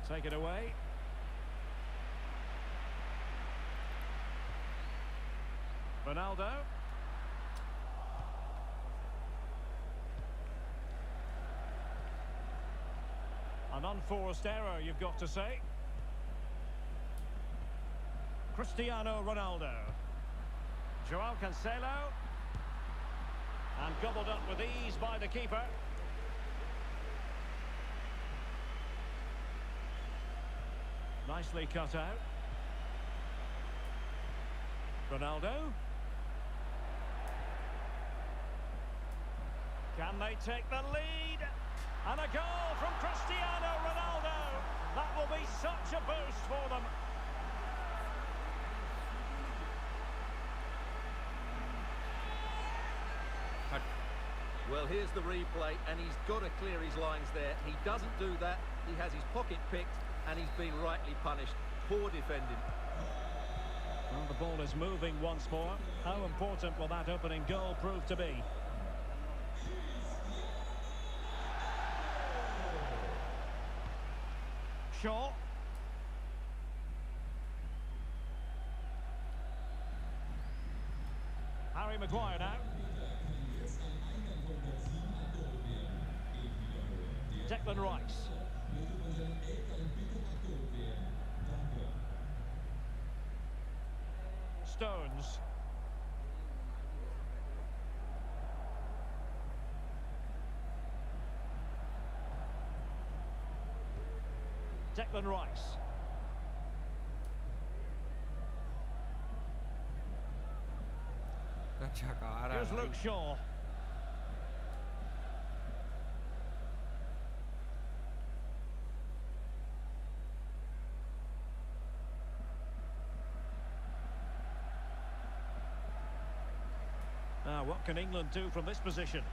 Speaker 3: Take it away. Ronaldo. An unforced error, you've got to say. Cristiano Ronaldo. João Cancelo. And gobbled up with ease by the keeper. Nicely cut out. Ronaldo. Can they take the lead? And a goal from Cristiano Ronaldo. That will be such a boost for them.
Speaker 4: Well, here's the replay, and he's got to clear his lines there. He doesn't do that. He has his pocket picked, and he's been rightly punished. Poor defending.
Speaker 3: Well, the ball is moving once more. How important will that opening goal prove to be? Shaw. Harry Maguire now. Declan Rice. Stones. Declan Rice. Here's Luke Shaw. Now, what can England do from this position?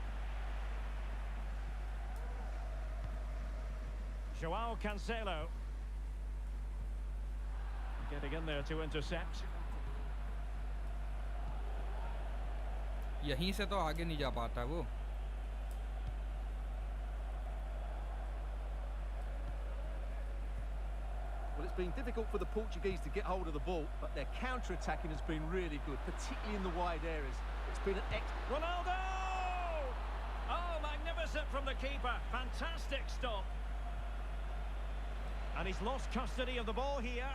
Speaker 3: João Cancelo. Getting in there to intercept.
Speaker 1: यहीं से तो आगे नहीं जा पाता वो
Speaker 4: been difficult for the Portuguese to get hold of the ball, but their counter-attacking has been really good, particularly in the wide areas. It's been an
Speaker 3: Ronaldo! Oh, magnificent from the keeper. Fantastic stop. And he's lost custody of the ball here.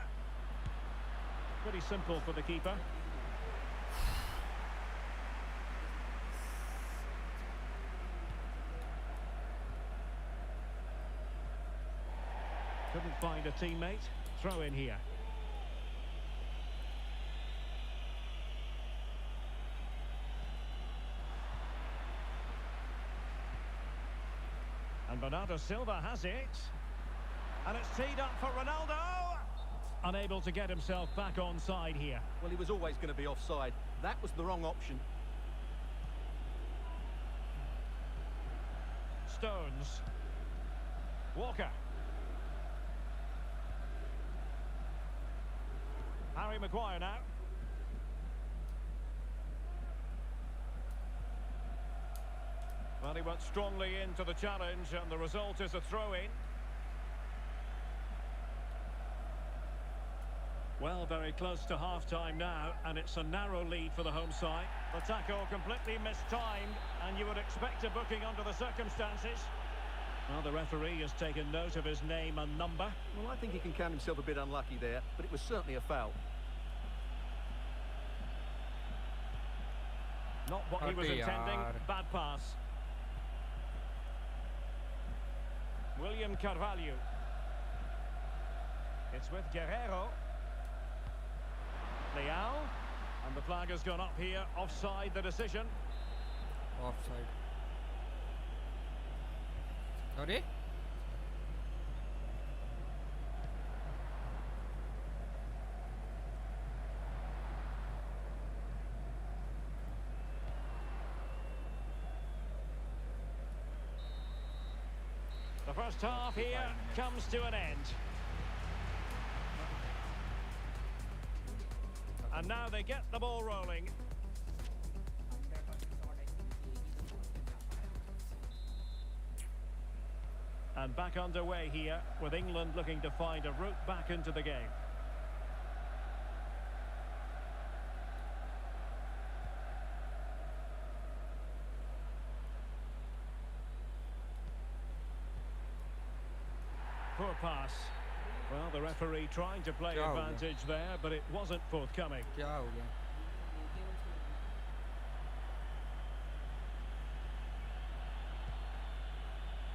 Speaker 3: Pretty simple for the keeper. Couldn't find a teammate. Throw in here. And Bernardo Silva has it. And it's teed up for Ronaldo. Unable to get himself back onside here.
Speaker 4: Well, he was always going to be offside. That was the wrong option.
Speaker 3: Stones. Walker. Harry Maguire now. Well, he went strongly into the challenge, and the result is a throw-in. Well, very close to half-time now, and it's a narrow lead for the home side. The tackle completely mistimed, and you would expect a booking under the circumstances. Well, the referee has taken note of his name and number.
Speaker 4: Well, I think he can count himself a bit unlucky there, but it was certainly a foul.
Speaker 3: Not what he was intending. Bad pass. William Carvalho. It's with Guerrero. Leao. And the flag has gone up here. Offside the decision.
Speaker 1: Offside. Sorry?
Speaker 3: The first half here comes to an end. And now they get the ball rolling. And back underway here, with England looking to find a route back into the game. Poor pass. Well, the referee trying to play advantage there, but it wasn't forthcoming.
Speaker 1: क्या हो गया?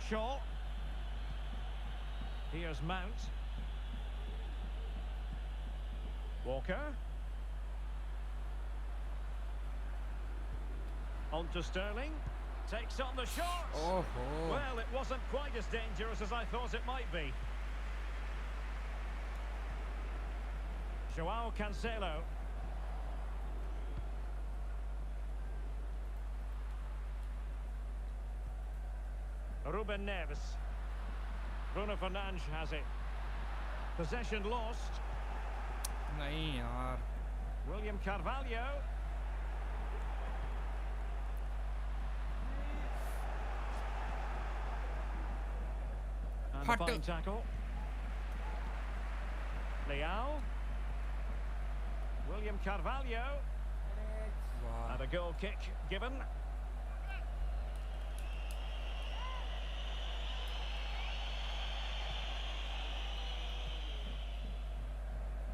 Speaker 3: Shaw. Here's Mount. Walker. On to Sterling. Takes on the shot.
Speaker 1: Oh,
Speaker 3: Well, it wasn't quite as dangerous as I thought it might be. Joao Cancelo. Ruben Neves. Bruno Fernandes has it. Possession lost.
Speaker 1: नहीं यार.
Speaker 3: William Carvalho. And a fine tackle. Leao. William Carvalho.
Speaker 1: Wow.
Speaker 3: And a goal kick given.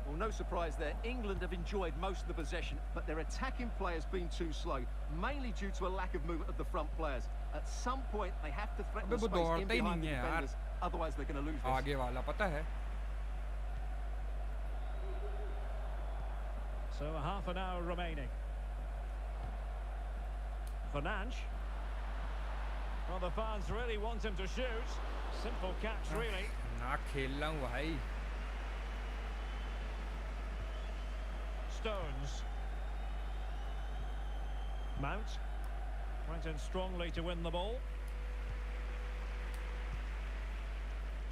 Speaker 4: Well, no surprise there. England have enjoyed most of the possession, but their attacking play has been too slow, mainly due to a lack of movement of the front players. At some point, they have to threaten the space in behind the defenders, otherwise they're going to lose this.
Speaker 1: आगे वाला पता है.
Speaker 3: So a half an hour remaining. Fernandes. Well, the fans really want him to shoot. Simple catch, really.
Speaker 1: ना खेल रहा हूँ भाई.
Speaker 3: Stones. Mount. Went in strongly to win the ball.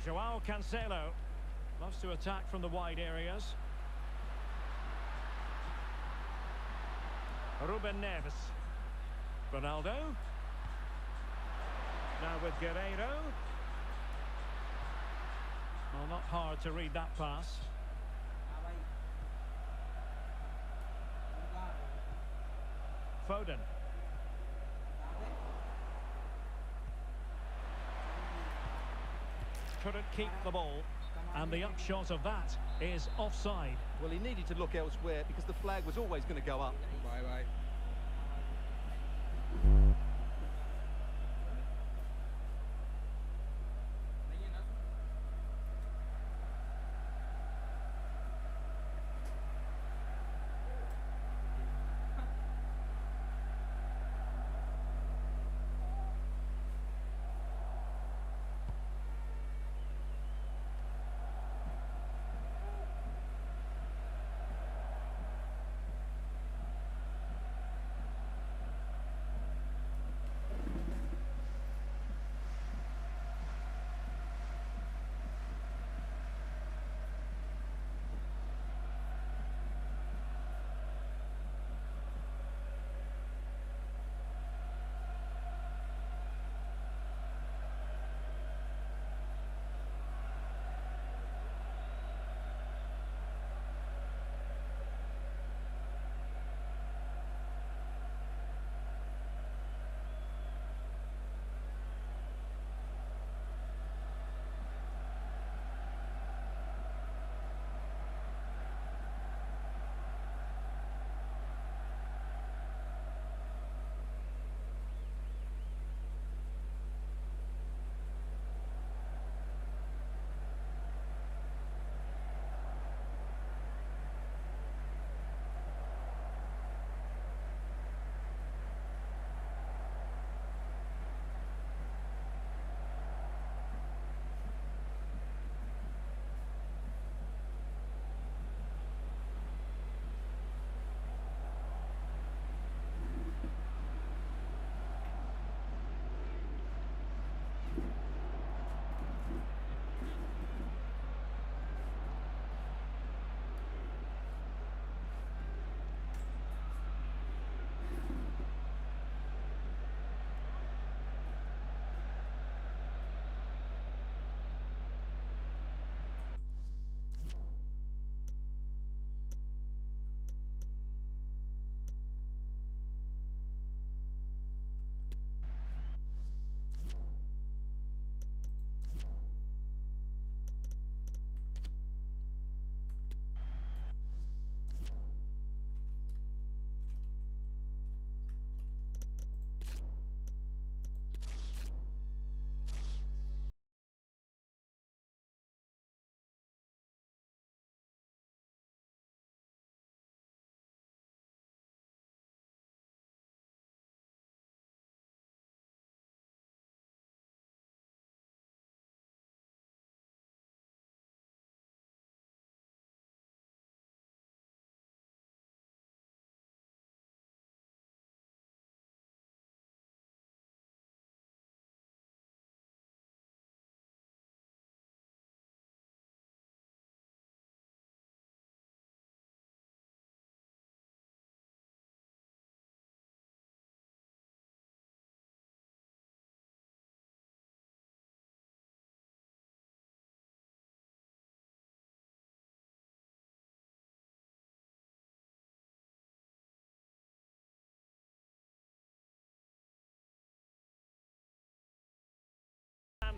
Speaker 3: Joao Cancelo. Loves to attack from the wide areas. Ruben Neves. Ronaldo. Now with Guerrero. Well, not hard to read that pass.
Speaker 2: हाँ भाई तुम कहाँ हो?
Speaker 3: Foden.
Speaker 2: कहाँ पे?
Speaker 3: Couldn't keep the ball. And the upshot of that is offside.
Speaker 4: Well, he needed to look elsewhere because the flag was always going to go up.
Speaker 1: Bye bye.
Speaker 2: नहीं है ना?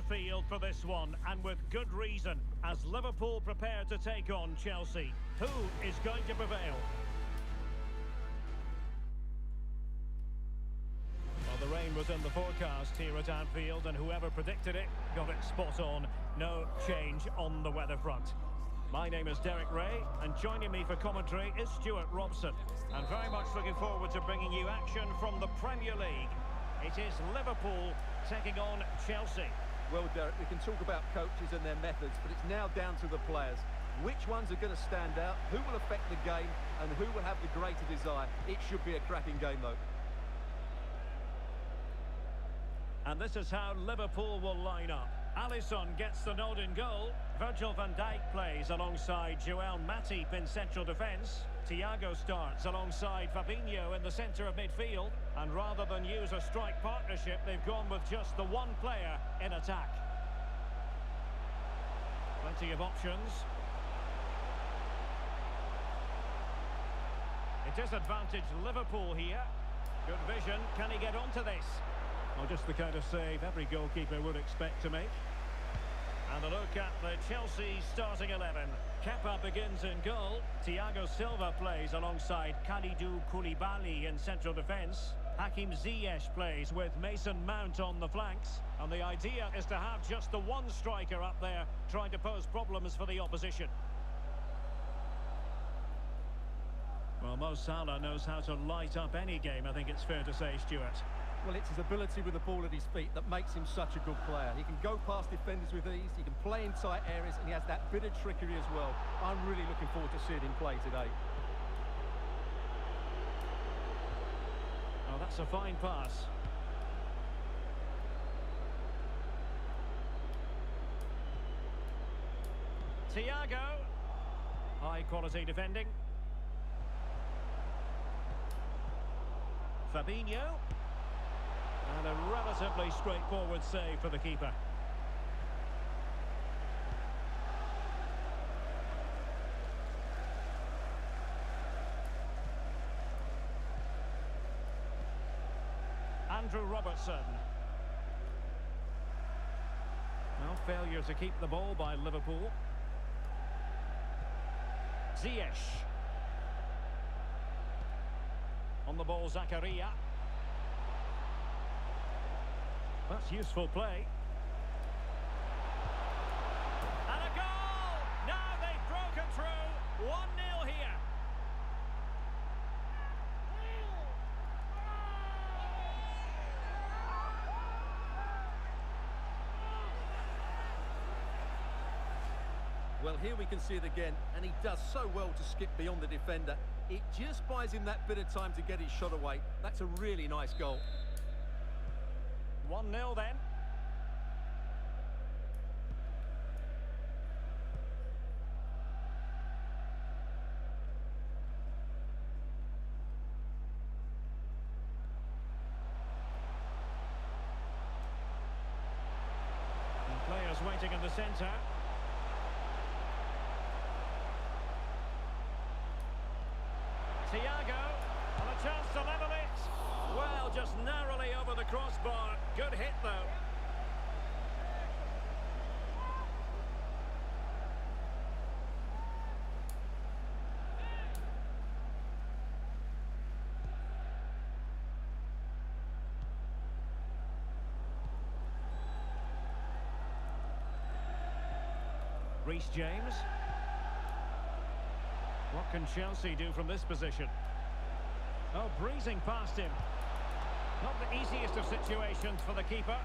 Speaker 3: Field for this one, and with good reason, as Liverpool prepare to take on Chelsea. Who is going to prevail? Well, the rain was in the forecast here at Anfield, and whoever predicted it got it spot on. No change on the weather front. My name is Derek Ray, and joining me for commentary is Stuart Robson. And very much looking forward to bringing you action from the Premier League. It is Liverpool taking on Chelsea.
Speaker 4: Well, Derek, we can talk about coaches and their methods, but it's now down to the players. Which ones are going to stand out, who will affect the game, and who will have the greater desire? It should be a cracking game, though.
Speaker 3: And this is how Liverpool will line up. Alisson gets the nod in goal. Virgil van Dijk plays alongside Joel Matip in central defence. Thiago starts alongside Fabinho in the centre of midfield. And rather than use a strike partnership, they've gone with just the one player in attack. Plenty of options. It is advantage Liverpool here. Good vision. Can he get onto this? Well, just the kind of save every goalkeeper would expect to make. And a look at the Chelsea starting 11. Kepa begins in goal. Thiago Silva plays alongside Kalidou Koulibaly in central defence. Hakim Ziyech plays with Mason Mount on the flanks. And the idea is to have just the one striker up there trying to pose problems for the opposition. Well, Mo Salah knows how to light up any game, I think it's fair to say, Stuart.
Speaker 4: Well, it's his ability with the ball at his feet that makes him such a good player. He can go past defenders with ease, he can play in tight areas, and he has that bit of trickery as well. I'm really looking forward to seeing him play today.
Speaker 3: Oh, that's a fine pass. Thiago. High-quality defending. Fabinho. And a relatively straightforward save for the keeper. Andrew Robertson. Well, failure to keep the ball by Liverpool. Ziyech. On the ball, Zakaria. That's useful play. And a goal! Now they've broken through. 1-0 here.
Speaker 4: Well, here we can see it again, and he does so well to skip beyond the defender. It just buys him that bit of time to get his shot away. That's a really nice goal.
Speaker 3: 1-0 then. And players waiting in the centre. Thiago, and a chance to level it. Well, just narrowly over the crossbar. Good hit, though. Reece James. What can Chelsea do from this position? Oh, breezing past him. Not the easiest of situations for the keeper.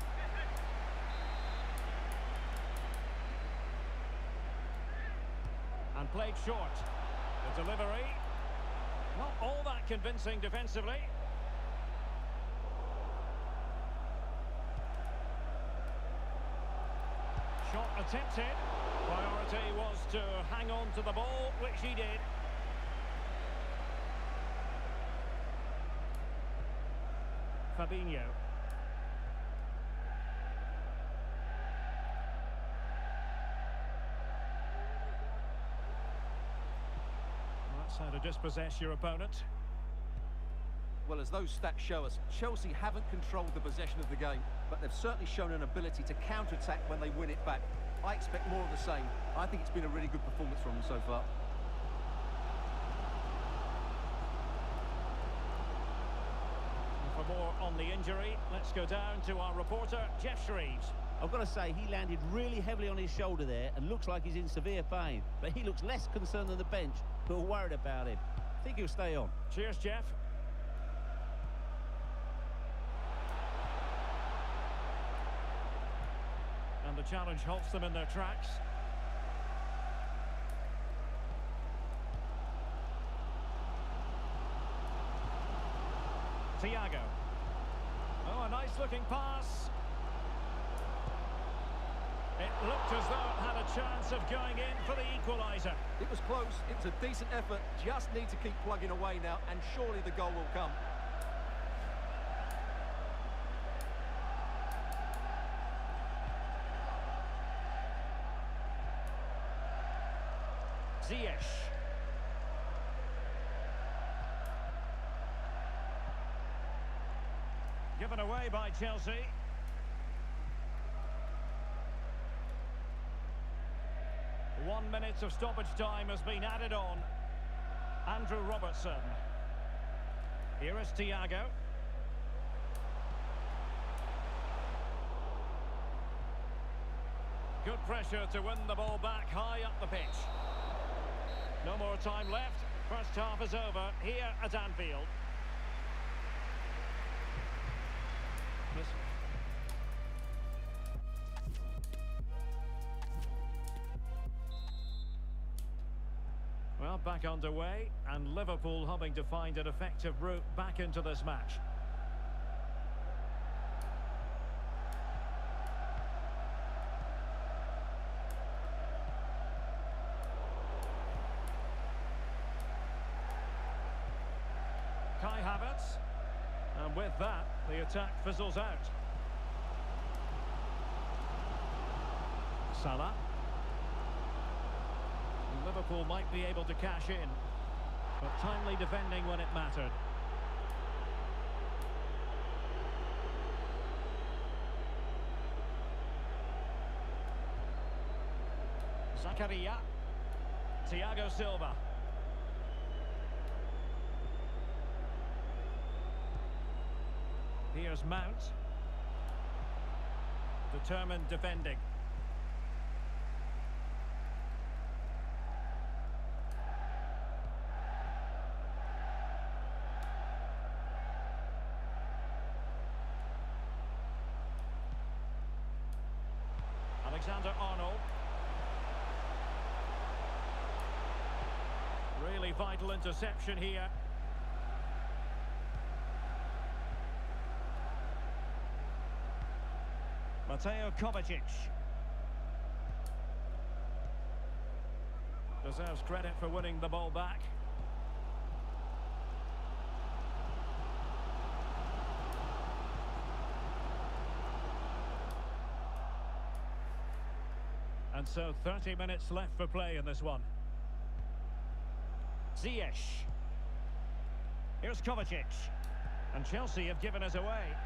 Speaker 3: And played short. The delivery. Not all that convincing defensively. Shot attempted. Priority was to hang on to the ball, which he did. Fabinho. That's how to dispossess your opponent.
Speaker 4: Well, as those stats show us, Chelsea haven't controlled the possession of the game, but they've certainly shown an ability to counter-attack when they win it back. I expect more of the same. I think it's been a really good performance from them so far.
Speaker 3: And for more on the injury, let's go down to our reporter, Jeff Shreves.
Speaker 6: I've got to say, he landed really heavily on his shoulder there and looks like he's in severe pain. But he looks less concerned than the bench, who are worried about him. I think he'll stay on.
Speaker 3: Cheers, Jeff. And the challenge halts them in their tracks. Thiago. Oh, a nice-looking pass. It looked as though it had a chance of going in for the equaliser.
Speaker 4: It was close, it was a decent effort, just need to keep plugging away now, and surely the goal will come.
Speaker 3: Ziyech. Given away by Chelsea. One minute of stoppage time has been added on. Andrew Robertson. Here is Thiago. Good pressure to win the ball back high up the pitch. No more time left. First half is over here at Anfield. Well, back underway, and Liverpool hoping to find an effective route back into this match. Kai Havertz, and with that, the attack fizzles out. Salah. Liverpool might be able to cash in, but timely defending when it mattered. Zakaria. Thiago Silva. Here's Mount. Determined defending. Alexander-Arnold. Really vital interception here. Mateo Kovacic. Deserves credit for winning the ball back. And so 30 minutes left for play in this one. Ziyech. Here's Kovacic. And Chelsea have given us away.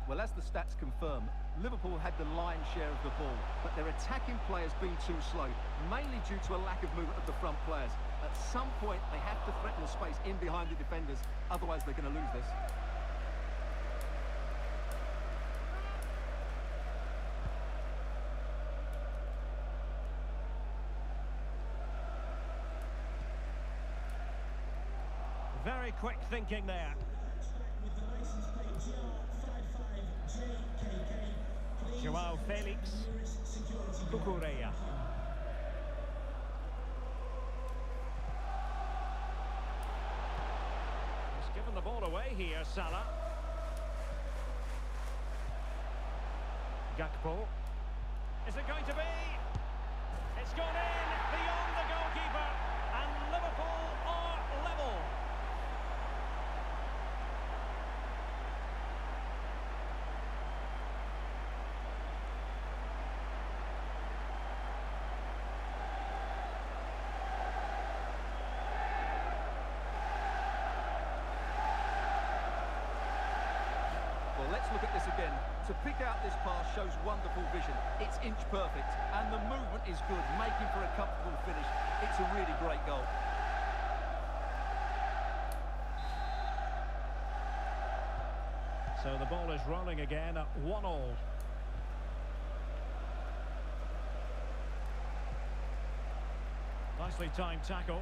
Speaker 4: Well, as the stats confirm, Liverpool had the lion's share of the ball, but their attacking players been too slow, mainly due to a lack of movement of the front players. At some point, they have to threaten the space in behind the defenders, otherwise they're going to lose this.
Speaker 3: Very quick thinking there. Joao Felix. Cucurella. He's given the ball away here, Salah. Gakpo. Is it going to be? It's gone in beyond the goalkeeper, and Liverpool are level.
Speaker 4: Let's look at this again. To pick out this pass shows wonderful vision. It's inch perfect, and the movement is good, making for a comfortable finish. It's a really great goal.
Speaker 3: So the ball is rolling again at 1-1. Nicely timed tackle.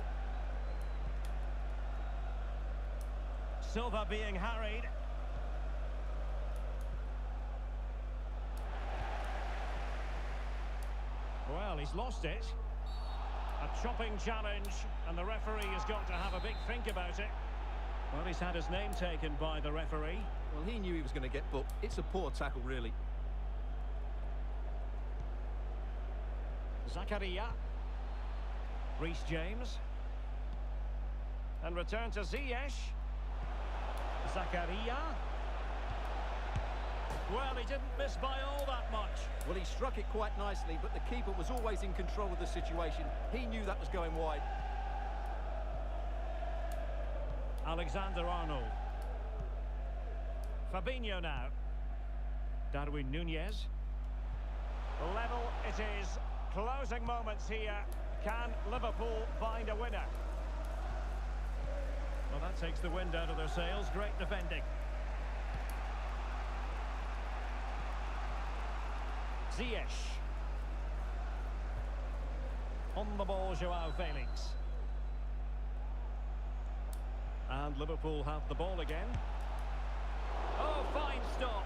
Speaker 3: Silva being harried. Well, he's lost it. A chopping challenge, and the referee has got to have a big think about it. Well, he's had his name taken by the referee.
Speaker 4: Well, he knew he was going to get booked. It's a poor tackle, really.
Speaker 3: Zakaria. Reece James. And return to Ziyech. Zakaria. Well, he didn't miss by all that much.
Speaker 4: Well, he struck it quite nicely, but the keeper was always in control of the situation. He knew that was going wide.
Speaker 3: Alexander-Arnold. Fabinho now. Darwin Núñez. Level it is. Closing moments here. Can Liverpool find a winner? Well, that takes the wind out of their sails. Great defending. Ziyech. On the ball, Joao Felix. And Liverpool have the ball again. Oh, fine stop.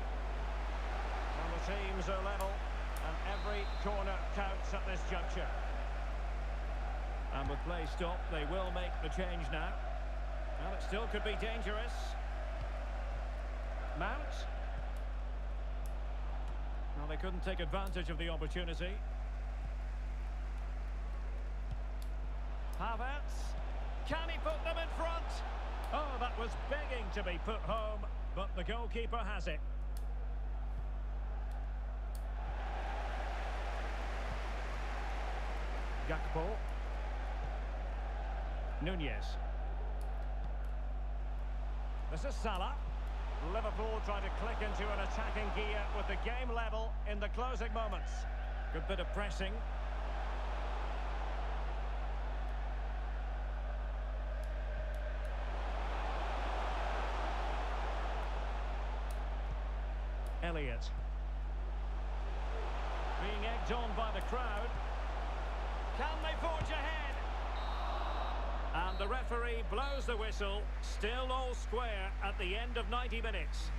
Speaker 3: And the teams are level, and every corner counts at this juncture. And with play stopped, they will make the change now. Well, it still could be dangerous. Mount. Well, they couldn't take advantage of the opportunity. Havertz. Can he put them in front? Oh, that was begging to be put home, but the goalkeeper has it. Gakpo. Núñez. This is Salah. Liverpool trying to click into an attacking gear with the game level in the closing moments. Good bit of pressing. Elliott. Being egged on by the crowd. Can they forge ahead? And the referee blows the whistle. Still all square at the end of 90 minutes.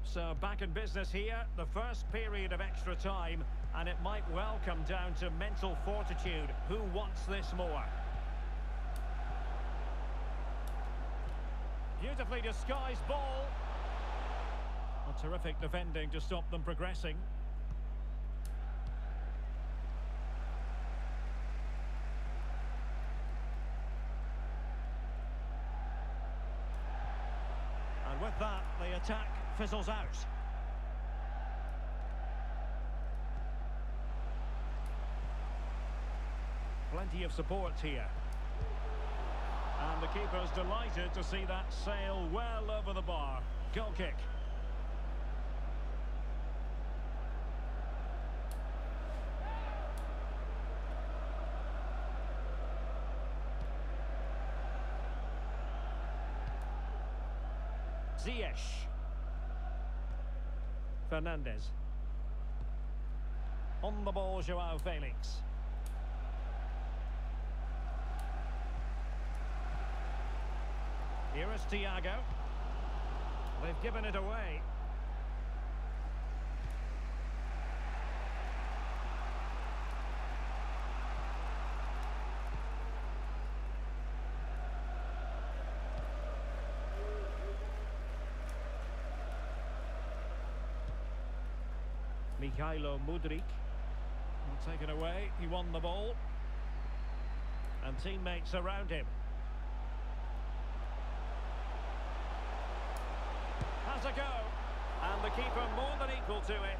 Speaker 3: So back in business here, the first period of extra time, and it might well come down to mental fortitude. Who wants this more? Beautifully disguised ball. A terrific defending to stop them progressing. And with that, the attack fizzles out. Plenty of support here. And the keeper's delighted to see that sail well over the bar. Goal kick. Ziyech. Fernandez. On the ball, Joao Felix. Here is Thiago. They've given it away. Mikhailo Mudryk. Taken away, he won the ball. And teammates around him. Has a go. And the keeper more than equal to it.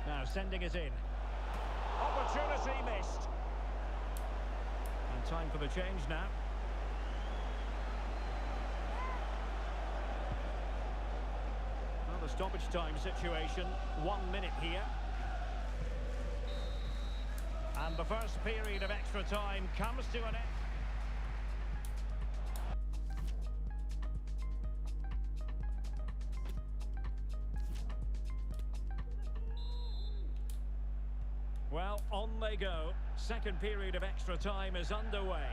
Speaker 3: Now sending it in. Opportunity missed. And time for the change now. Well, the stoppage time situation, 1 minute here. And the first period of extra time comes to an end. Well, on they go. Second period of extra time is underway.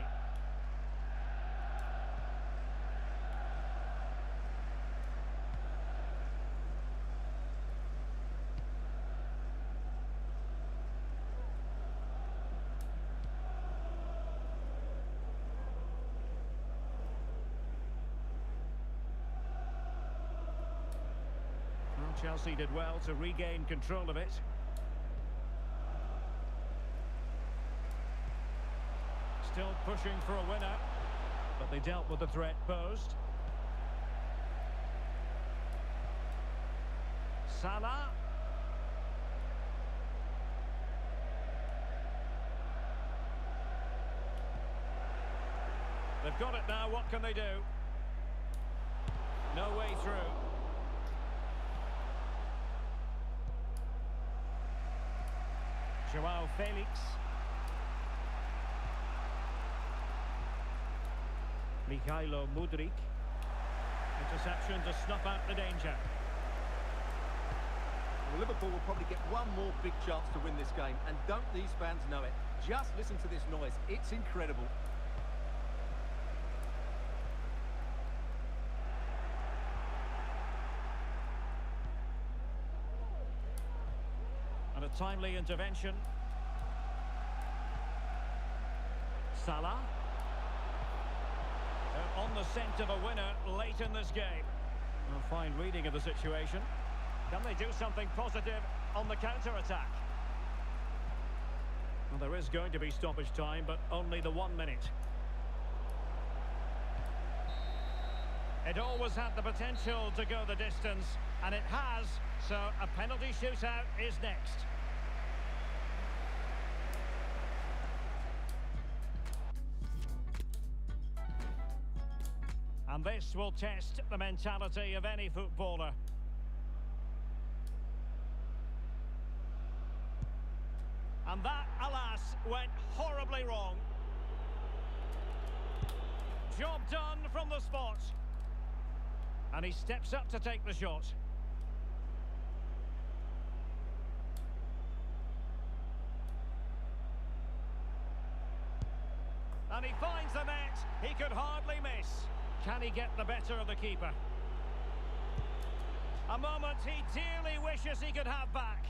Speaker 3: Chelsea did well to regain control of it. Still pushing for a winner, but they dealt with the threat posed. Salah. They've got it now, what can they do? No way through. Joao Felix. Mikhailo Mudryk. Interception to snuff out the danger.
Speaker 4: Well, Liverpool will probably get one more big chance to win this game, and don't these fans know it? Just listen to this noise, it's incredible.
Speaker 3: And a timely intervention. Salah. They're on the scent of a winner late in this game. A fine reading of the situation. Can they do something positive on the counter-attack? Well, there is going to be stoppage time, but only the 1 minute. It always had the potential to go the distance, and it has, so a penalty shootout is next. And this will test the mentality of any footballer. And that, alas, went horribly wrong. Job done from the spot. And he steps up to take the shot. And he finds the net. He could hardly miss. Can he get the better of the keeper? A moment he dearly wishes he could have back.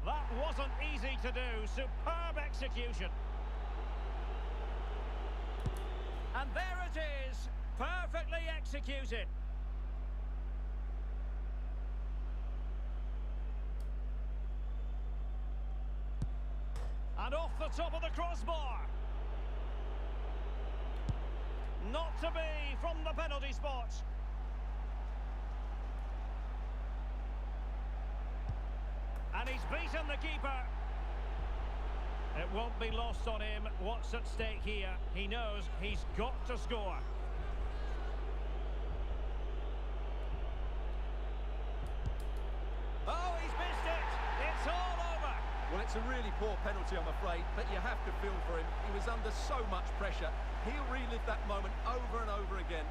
Speaker 3: That wasn't easy to do. Superb execution. And there it is. Perfectly executed. And off the top of the crossbar. Not to be from the penalty spot. And he's beaten the keeper. It won't be lost on him what's at stake here. He knows he's got to score. Oh, he's missed it. It's all over.
Speaker 4: Well, it's a really poor penalty, I'm afraid, but you have to feel for him. He was under so much pressure. He'll relive that moment over and over again.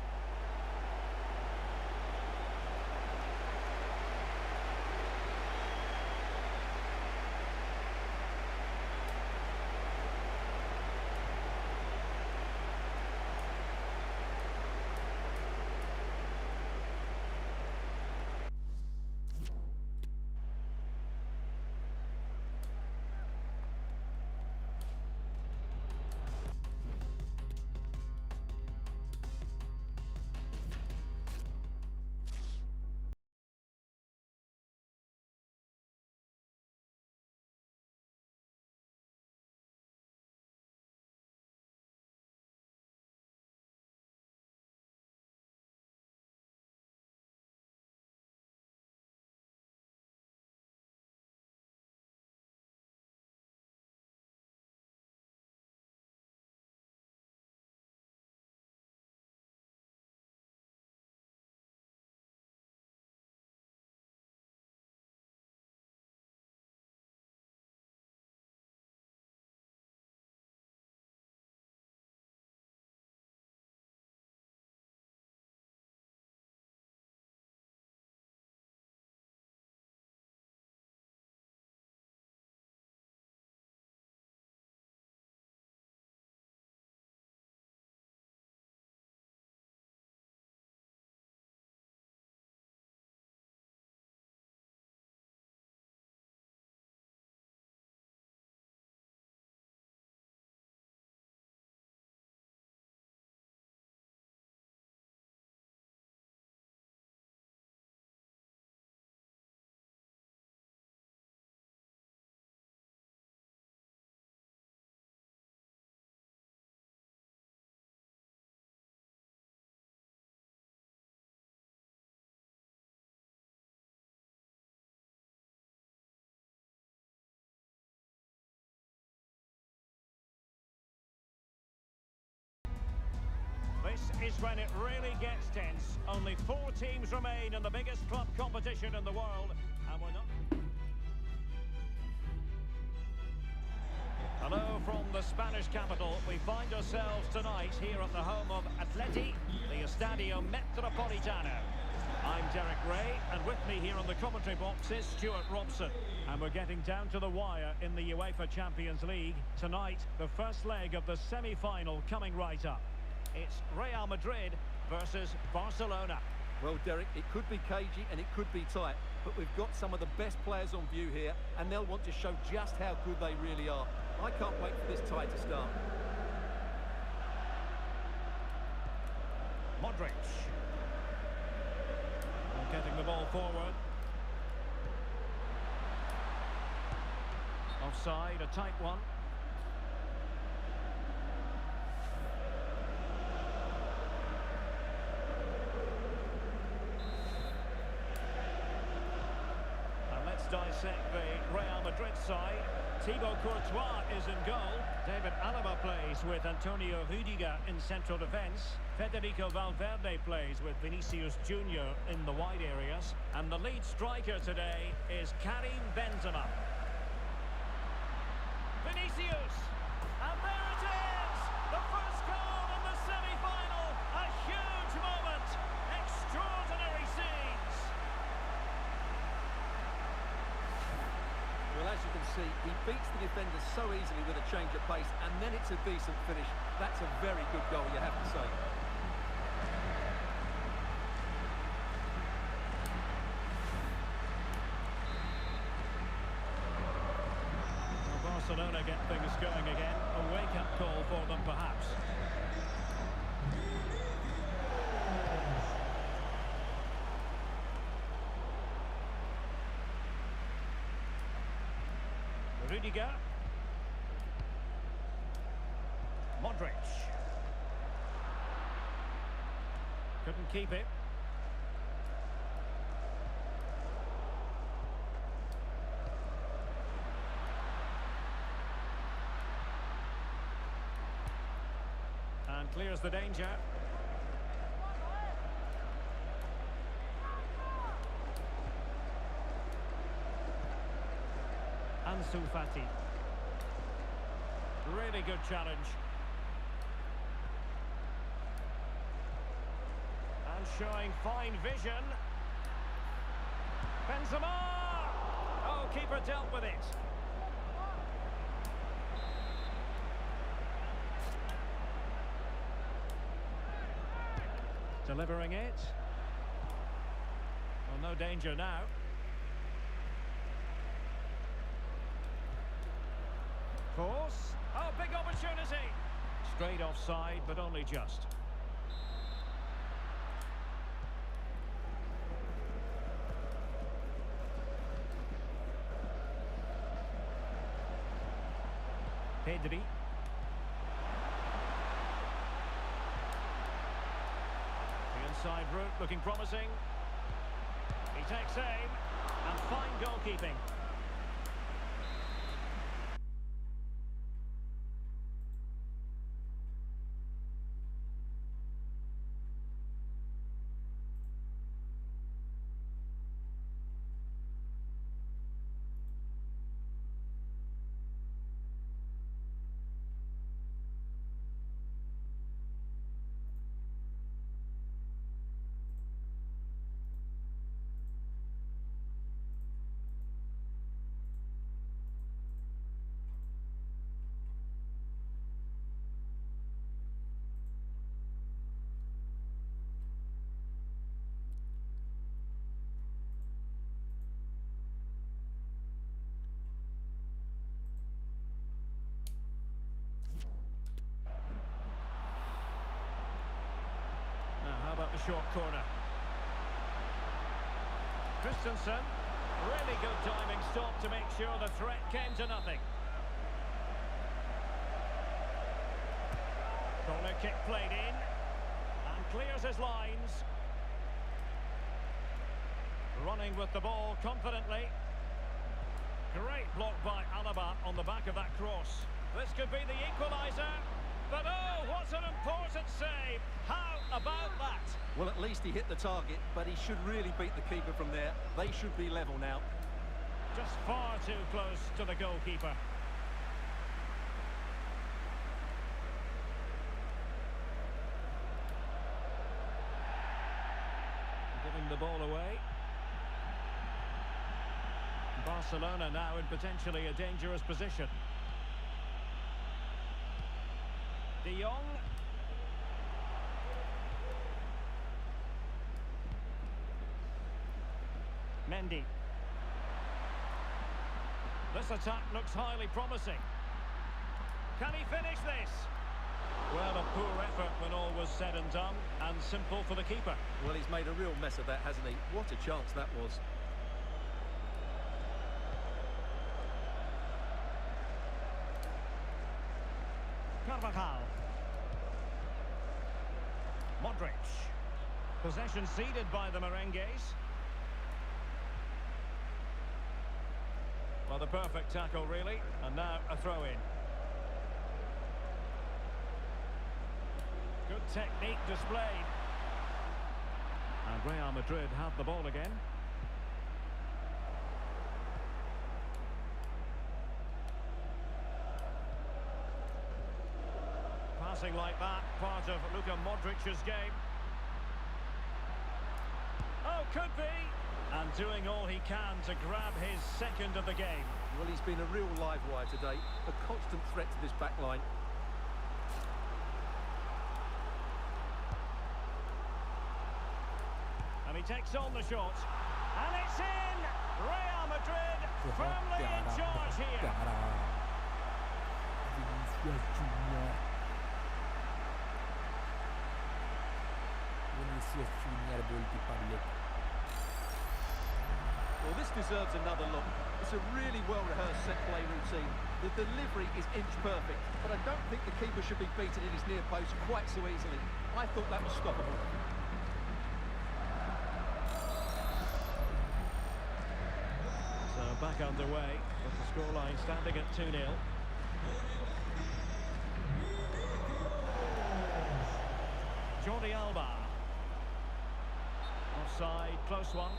Speaker 3: is when it really gets tense. Only 4 teams remain in the biggest club competition in the world, and we're not... Hello from the Spanish capital. We find ourselves tonight here at the home of Atleti, the Estadio Metropolitano. I'm Derek Ray, and with me here on the commentary box is Stuart Robson. And we're getting down to the wire in the UEFA Champions League. Tonight, the first leg of the semi-final coming right up. It's Real Madrid versus Barcelona.
Speaker 4: Well, Derek, it could be cagey and it could be tight, but we've got some of the best players on view here, and they'll want to show just how good they really are. I can't wait for this tie to start.
Speaker 3: Modric. And getting the ball forward. Offside, a tight one. And let's dissect the Real Madrid side. Thibaut Courtois is in goal. David Alaba plays with Antonio Rüdiger in central defence. Federico Valverde plays with Vinicius Junior in the wide areas. And the lead striker today is Karim Benzema. Vinicius! And there it is! The first goal in the semi-final! A huge moment! Extraordinary scenes!
Speaker 4: Well, as you can see, he beats the defender so easily with a change of pace, and then it's a decent finish. That's a very good goal, you have to say.
Speaker 3: Barcelona get things going again. A wake-up call for them, perhaps. Rüdiger. Modric. Couldn't keep it. And clears the danger. Ansu Fati. Really good challenge. And showing fine vision. Benzema! Oh, keeper dealt with it. Delivering it. Well, no danger now. Course. Oh, big opportunity. Straight offside, but only just. Pedri. The inside route looking promising. He takes aim. And fine goalkeeping. The short corner. Christensen, really good timing stop to make sure the threat came to nothing. Corner kick played in and clears his lines. Running with the ball confidently. Great block by Alaba on the back of that cross. This could be the equaliser. But oh, what an important save! How about that?
Speaker 4: Well, at least he hit the target, but he should really beat the keeper from there. They should be level now.
Speaker 3: Just far too close to the goalkeeper. Giving the ball away. Barcelona now in potentially a dangerous position. De Jong. Mendy. This attack looks highly promising. Can he finish this? Well, a poor effort when all was said and done, and simple for the keeper.
Speaker 4: Well, he's made a real mess of that, hasn't he? What a chance that was.
Speaker 3: Carvajal. Modric. Possession ceded by the Merengues. Well, the perfect tackle, really. And now a throw-in. Good technique displayed. And Real Madrid have the ball again. Passing like that, part of Luka Modric's game. Oh, could be! And doing all he can to grab his second of the game.
Speaker 4: Well, he's been a real live wire today. A constant threat to this back line.
Speaker 3: And he takes on the shot. And it's in! Real Madrid firmly in charge here.
Speaker 1: Vinicius Junior बोलती public.
Speaker 4: Well, this deserves another look. It's a really well-rehearsed set-play routine. The delivery is inch perfect, but I don't think the keeper should be beaten in his near post quite so easily. I thought that was stoppable.
Speaker 3: So back underway, with the scoreline standing at 2-0. Jordi Alba. Offside, close one.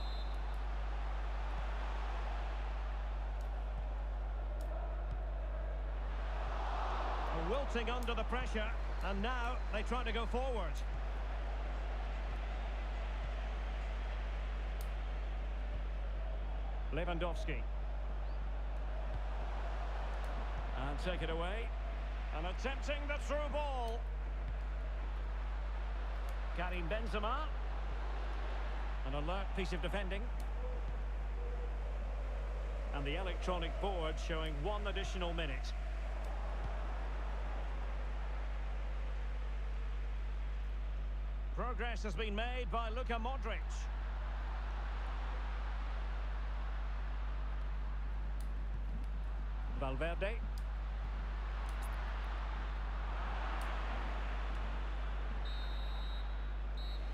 Speaker 3: Wilting under the pressure, and now they try to go forward. Lewandowski. And take it away. And attempting the through ball. Karim Benzema. An alert piece of defending. And the electronic board showing 1 additional minute. Progress has been made by Luka Modric. Valverde.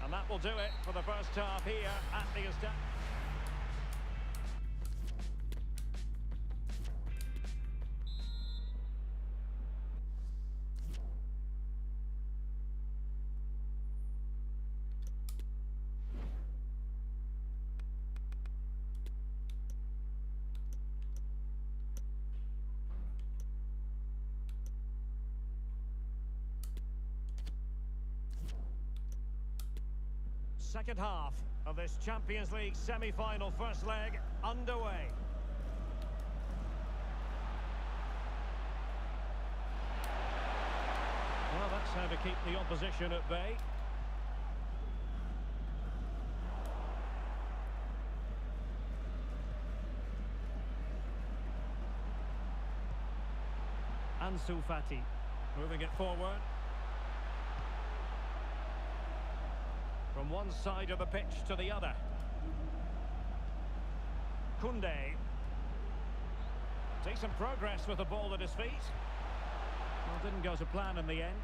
Speaker 3: And that will do it for the first half here at the Estadio. Second half of this Champions League semi-final first leg underway. Well, that's how to keep the opposition at bay. Ansu Fati moving it forward. From one side of the pitch to the other. Koundé. Decent progress with the ball at his feet. Well, didn't go to plan in the end.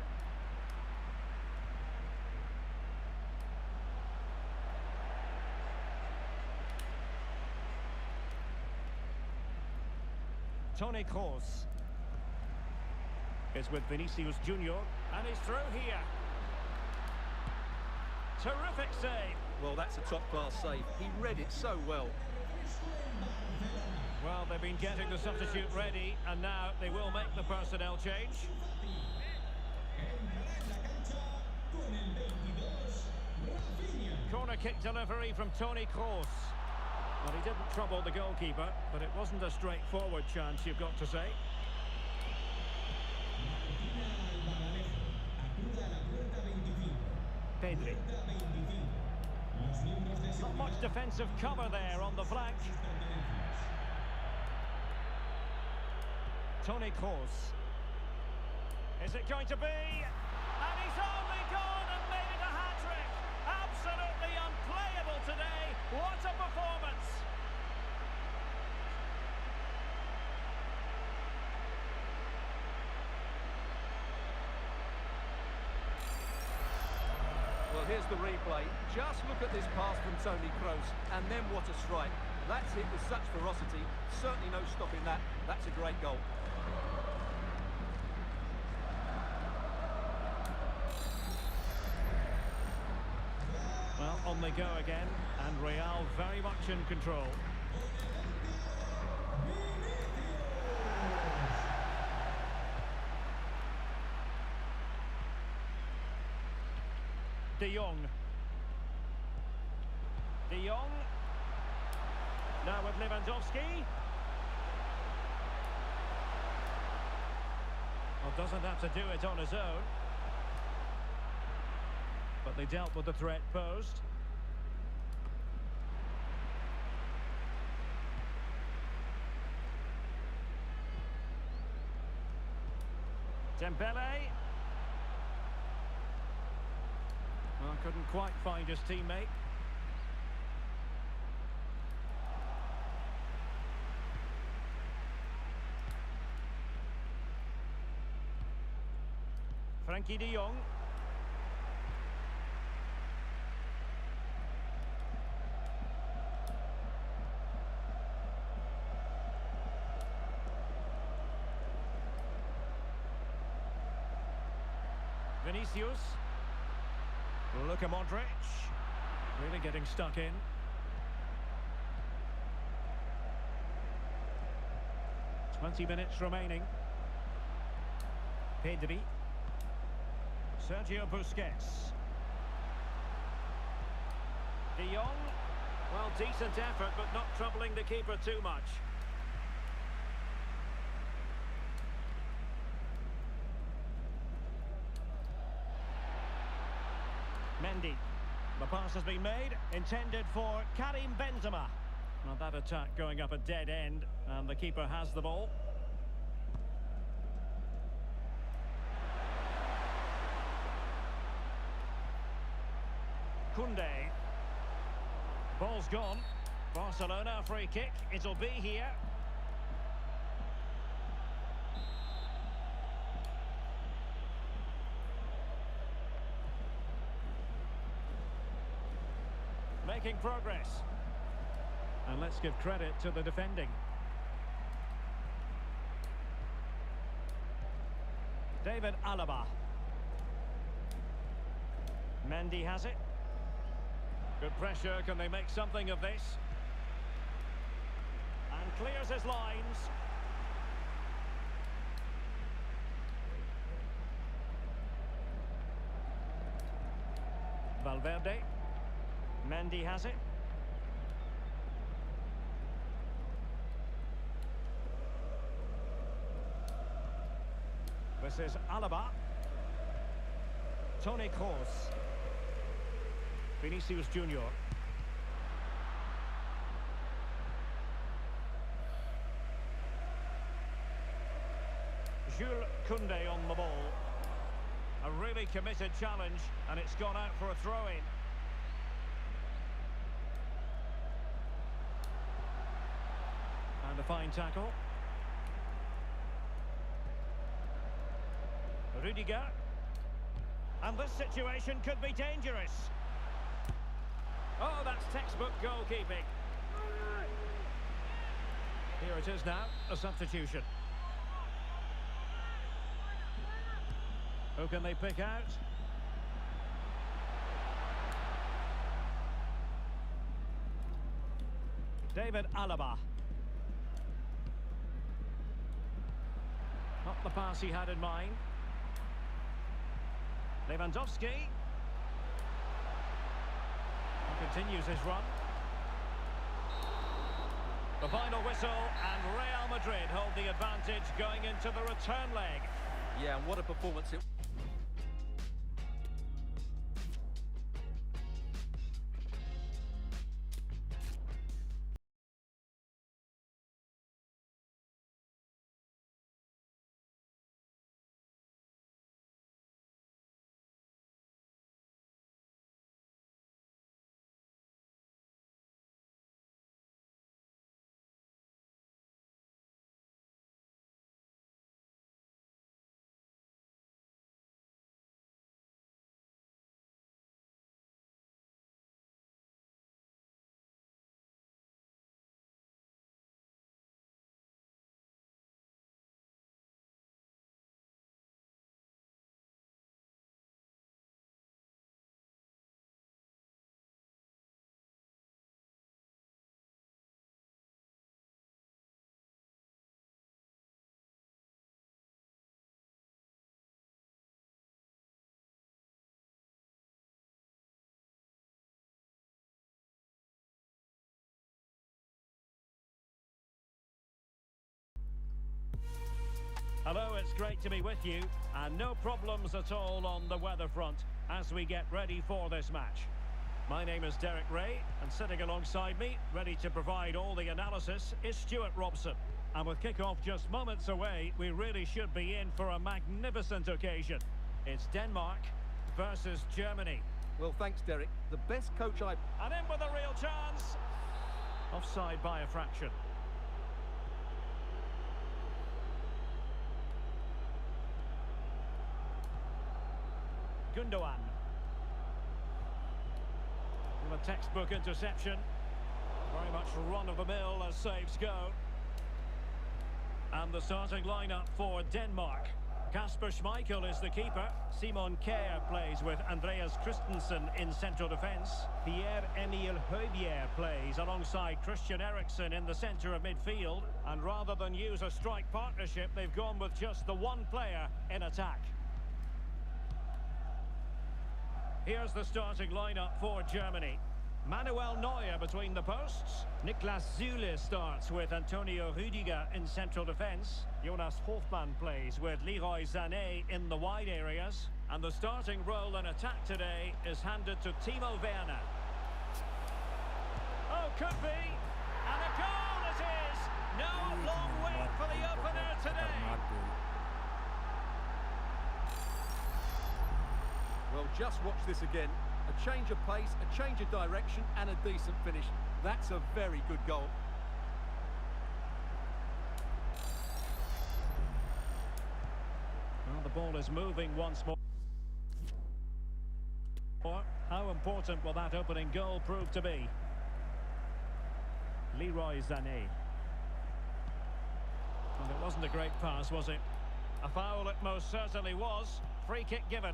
Speaker 3: Toni Kroos is with Vinicius Junior, and he's through here. Terrific save.
Speaker 4: Well, that's a top-class save. He read it so well.
Speaker 3: Well, they've been getting the substitute ready, and now they will make the personnel change. Corner kick delivery from Toni Kroos. Well, he didn't trouble the goalkeeper, but it wasn't a straightforward chance, you've got to say. Pedri. Not much defensive cover there on the flank. Toni Kroos. Is it going to be? And he's only gone and made it a hat-trick. Absolutely unplayable today. What a performance.
Speaker 4: Well, here's the replay. Just look at this pass from Toni Kroos, and then what a strike. That's hit with such ferocity. Certainly no stopping that. That's a great goal.
Speaker 3: Well, on they go again, and Real very much in control. De Jong. De Jong. Now with Lewandowski. Well, doesn't have to do it on his own. But they dealt with the threat posed. Dembele. Well, couldn't quite find his teammate. Frankie de Jong. Vinicius. Luka Modric. Really getting stuck in. "20 minutes remaining. Pedri. Sergio Busquets. De Jong. Well, decent effort, but not troubling the keeper too much. Mendy. The pass has been made, intended for Karim Benzema. Well, that attack going up a dead end, and the keeper has the ball. Koundé. Ball's gone. Barcelona free kick. It'll be here. Making progress. And let's give credit to the defending. David Alaba. Mendy has it. Good pressure. Can they make something of this? And clears his lines. Valverde. Mendy has it. This is Alaba. Toni Kroos. Vinicius Junior. Jules Koundé on the ball. A really committed challenge, and it's gone out for a throw-in. And a fine tackle. Rudiger. And this situation could be dangerous. Oh, that's textbook goalkeeping. Here it is now, a substitution. Who can they pick out? David Alaba. Not the pass he had in mind. Lewandowski. Continues his run. The final whistle, and Real Madrid hold the advantage going into the return leg.
Speaker 4: Yeah, and what a performance it...
Speaker 3: Hello, it's great to be with you, and no problems at all on the weather front as we get ready for this match. My name is Derek Ray, and sitting alongside me, ready to provide all the analysis, is Stuart Robson. And with kick-off just moments away, we really should be in for a magnificent occasion. It's Denmark versus Germany.
Speaker 4: Well, thanks, Derek. The best coach I...
Speaker 3: And in with a real chance. Offside by a fraction. Gundogan. A textbook interception. Very much run-of-the-mill as saves go. And the starting lineup for Denmark. Kasper Schmeichel is the keeper. Simon Kjær plays with Andreas Christensen in central defence. Pierre-Emil Højbjerg plays alongside Christian Eriksen in the centre of midfield. And rather than use a strike partnership, they've gone with just the one player in attack. Here's the starting lineup for Germany. Manuel Neuer between the posts. Niklas Süle starts with Antonio Rüdiger in central defence. Jonas Hofmann plays with Leroy Sané in the wide areas. And the starting role in attack today is handed to Timo Werner. Oh, could be. And a goal it is. No long wait for the opener today.
Speaker 4: Well, just watch this again. A change of pace, a change of direction, and a decent finish. That's a very good goal.
Speaker 3: Well, the ball is moving once more. How important will that opening goal prove to be? Leroy Sané. Well, it wasn't a great pass, was it? A foul it most certainly was. Free kick given.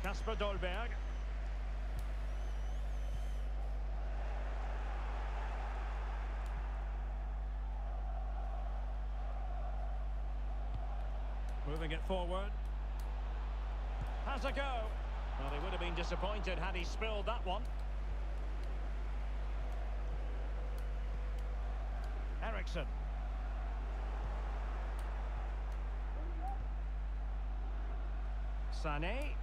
Speaker 3: Kasper Dolberg. Moving it forward. Has a go. Well, he would have been disappointed had he spilled that one. Eriksen. Sané.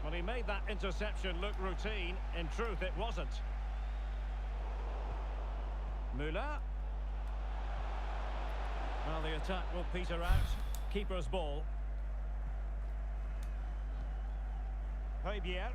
Speaker 3: Well, he made that interception look routine. In truth, it wasn't. Müller. Well, the attack will peter out. Keeper's ball. Højbjerg.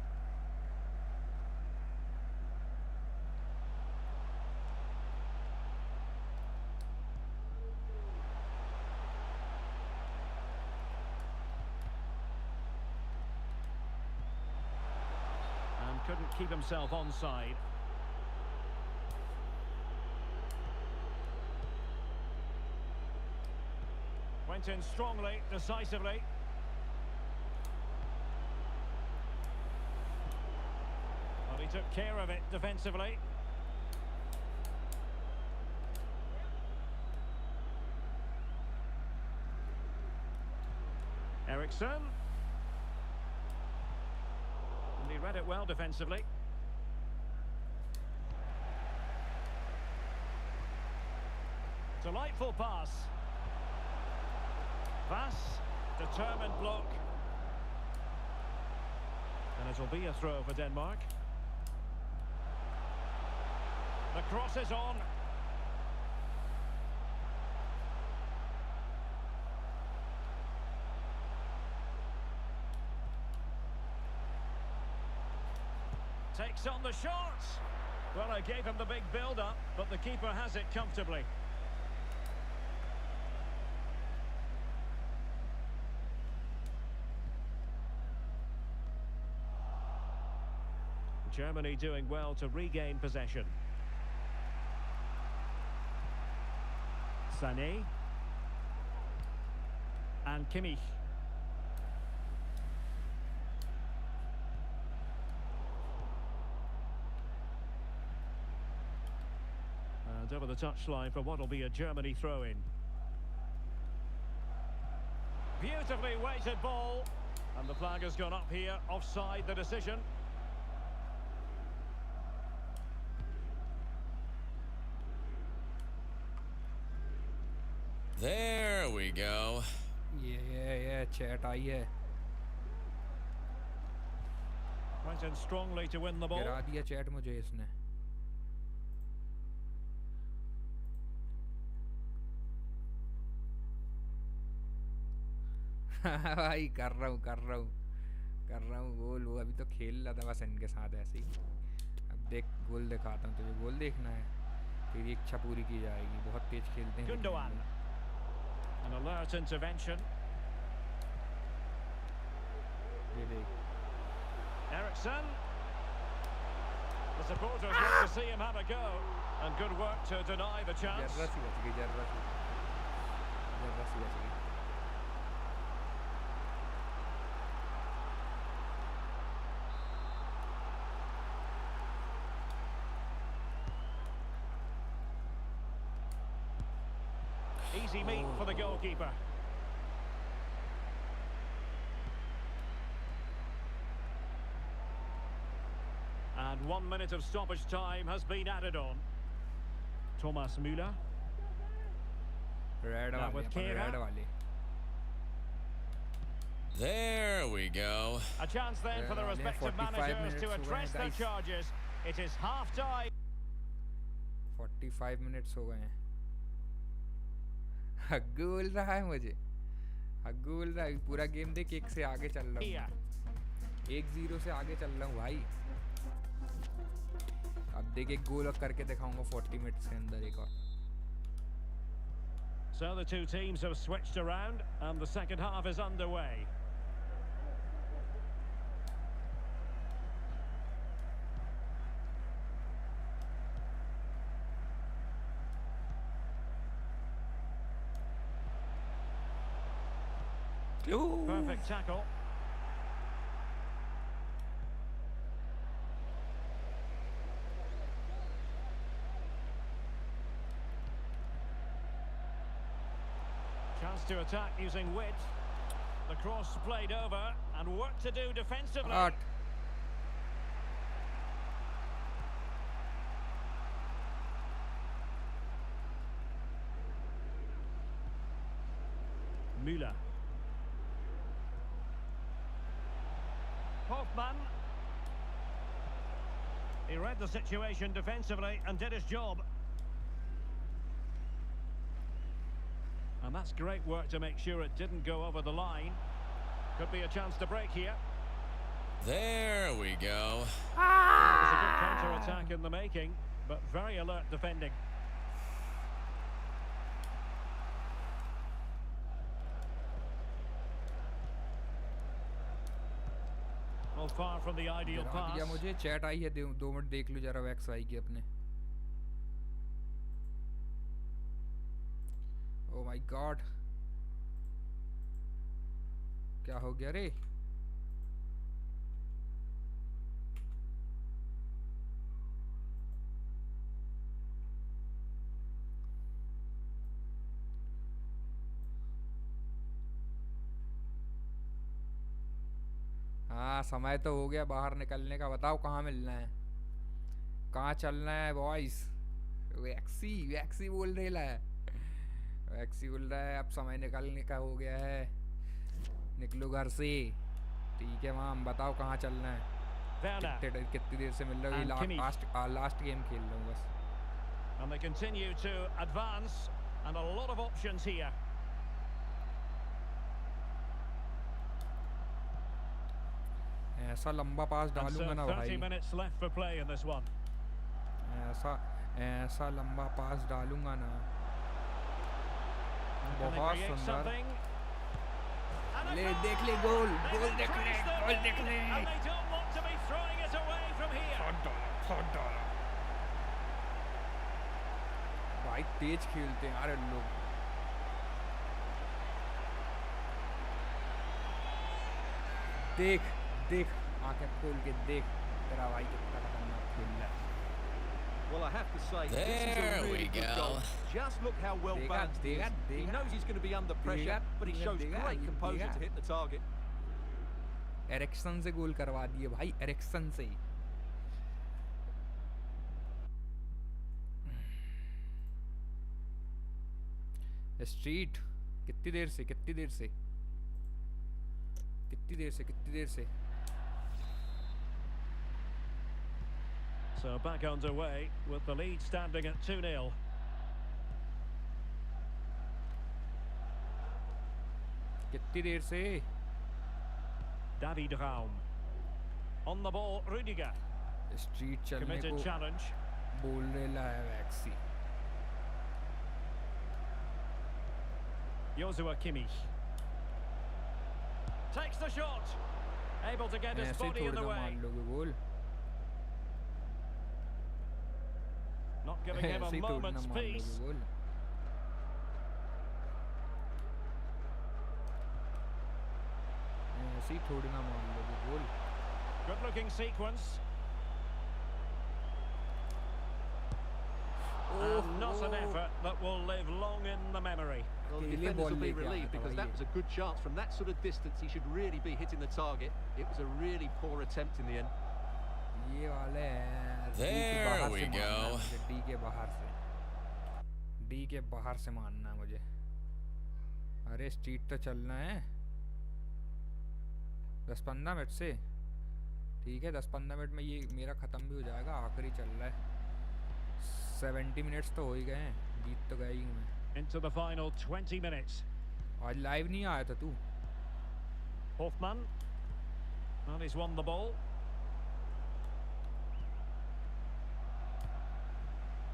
Speaker 3: Couldn't keep himself onside. Went in strongly, decisively. care of it defensively. Ericsson. And he read it well defensively. Delightful pass. Pass. Determined block. And it'll be a throw for Denmark. The cross is on. Takes on the shot. Well, I gave him the big build-up, but the keeper has it comfortably. Germany doing well to regain possession. Sané. And Kimmich. And over the touchline for what will be a Germany throw-in. Beautifully weighted ball. And the flag has gone up here, offside the decision.
Speaker 7: There we go.
Speaker 1: Yeah, chat आई है.
Speaker 3: Went in strongly to win the ball.
Speaker 1: गिरा दिया chat मुझे इसने. भाई कर रहा हूँ गोल. वो अभी तो खेल रहा था बस इनके साथ ऐसे ही. अब देख गोल दिखाता हूँ. तुझे गोल देखना है. तेरी इच्छा पूरी की जाएगी. बहुत तेज खेलते हैं.
Speaker 3: Gundogan. An alert intervention.
Speaker 1: ये देख.
Speaker 3: Ericsson. The supporters want to see him have a go. And good work to deny the chance.
Speaker 1: जर्रा सी बच गई.
Speaker 3: Easy meat for the goalkeeper. And 1 minute of stoppage time has been added on. Thomas Müller.
Speaker 1: Red
Speaker 3: Now with Kehrer.
Speaker 1: वाले.
Speaker 7: There we go.
Speaker 3: A chance then for the
Speaker 1: Yeah,
Speaker 3: respective
Speaker 1: 45
Speaker 3: managers to
Speaker 1: minutes
Speaker 3: address
Speaker 1: हो गए
Speaker 3: their
Speaker 1: हैं,
Speaker 3: charges. It is half-time.
Speaker 1: 45 minutes हो गए हैं. हग्गू बोल रहा है मुझे. हग्गू बोल रहा है पूरा गेम देख. एक से आगे चल रहा
Speaker 3: Here.
Speaker 1: हूँ. 1-0 से आगे चल रहा हूँ भाई. अब देख एक गोल करके दिखाऊंगा 40 मिनट्स के अंदर एक और.
Speaker 3: So the two teams have switched around and the second half is underway. Perfect tackle. Chance to attack using width. The cross played over and work to do defensively.
Speaker 1: आठ.
Speaker 3: Müller. Hoffmann. He read the situation defensively and did his job. And that's great work to make sure it didn't go over the line. Could be a chance to break here.
Speaker 7: There we go.
Speaker 3: It was a good counter-attack in the making, but very alert defending. Well, far from the ideal
Speaker 1: गिरा
Speaker 3: pass.
Speaker 1: दिया मुझे. Chat आई है. 2 minute देख लो जरा wax आई की अपने. Oh my God. क्या हो गया रे. हाँ समय तो हो गया बाहर निकलने का, बताओ कहाँ मिलना है, कहाँ चलना है बॉयज। वैक्सी वैक्सी बोल रहा है, वैक्सी बोल रहा है अब समय निकलने का हो गया है, निकलो घर से। ठीक है माम, बताओ कहाँ चलना है, कितनी देर से मिल रहा है, लास्ट गेम खेल रहा हूँ बस।
Speaker 3: And they continue to advance, and a lot of options here.
Speaker 1: ऐसा लंबा पास डालूंगा ना भाई,
Speaker 3: 30 minutes left for play in this one.
Speaker 1: ऐसा लंबा पास डालूंगा ना, बहुत सुंदर। ले देख ले, गोल गोल देख ले, गोल देख ले।
Speaker 3: And they don't want to be throwing it away from here.
Speaker 1: $100 भाई, तेज खेलते हैं यार इन लोग। देख देख, आंखें खोल के देख, तेरा भाई कितना खतरनाक खेल रहा है।
Speaker 4: Well, I have to say, this is a
Speaker 7: There
Speaker 4: really
Speaker 7: we
Speaker 4: good
Speaker 7: go.
Speaker 4: goal. Just look how well balanced he is. He knows he's going to be under pressure, but he shows great composure to hit the target.
Speaker 1: Eriksen से goal करवा दिए भाई, Ericsson से। Street कितनी देर से, कितनी देर से, कितनी देर से, कितनी देर से।
Speaker 3: So back underway with the lead standing at 2-0.
Speaker 1: कितनी देर से।
Speaker 3: David Raum. On the ball, Rudiger.
Speaker 1: Street चलने
Speaker 3: Committed
Speaker 1: को
Speaker 3: challenge.
Speaker 1: बोल रहा है वैक्सी।
Speaker 3: Joshua Kimmich. Takes the shot. Able to get his
Speaker 1: ऐसे ही
Speaker 3: body in
Speaker 1: थोड़ी
Speaker 3: the
Speaker 1: ना
Speaker 3: way.
Speaker 1: मान लोगे गोल,
Speaker 3: Not giving him
Speaker 1: ऐसे
Speaker 3: a
Speaker 1: ही थोड़ी ना
Speaker 3: moment's
Speaker 1: मान लोगे
Speaker 3: peace.
Speaker 1: गोल। ऐसे ही थोड़ी ना मान लोगे गोल।
Speaker 3: Good looking sequence. And not an effort that will live long in the memory.
Speaker 4: Well, the
Speaker 1: Akeले
Speaker 4: defenders will
Speaker 1: ball
Speaker 4: be
Speaker 1: लेके आया
Speaker 4: relieved
Speaker 1: था
Speaker 4: because
Speaker 1: भाई
Speaker 4: that
Speaker 1: ये।
Speaker 4: was a good chance from that sort of distance. He should really be hitting the target. It was a really poor attempt in the end.
Speaker 1: ये वाले हैं D के
Speaker 7: There
Speaker 1: बाहर
Speaker 7: we
Speaker 1: से मारना है
Speaker 7: go.
Speaker 1: मुझे, डी के बाहर से, डी के बाहर से मारना है मुझे। अरे स्ट्रीट तो चलना है 10-15 मिनट से। ठीक है 10-15 मिनट में ये मेरा ख़त्म भी हो जाएगा, आखिरी चल रहा है। 70 मिनट्स तो हो ही गए हैं, जीत तो गया ही हूँ मैं।
Speaker 3: Into the final 20 minutes.
Speaker 1: आज लाइव नहीं आया था तू?
Speaker 3: Hoffman. And he's won the ball.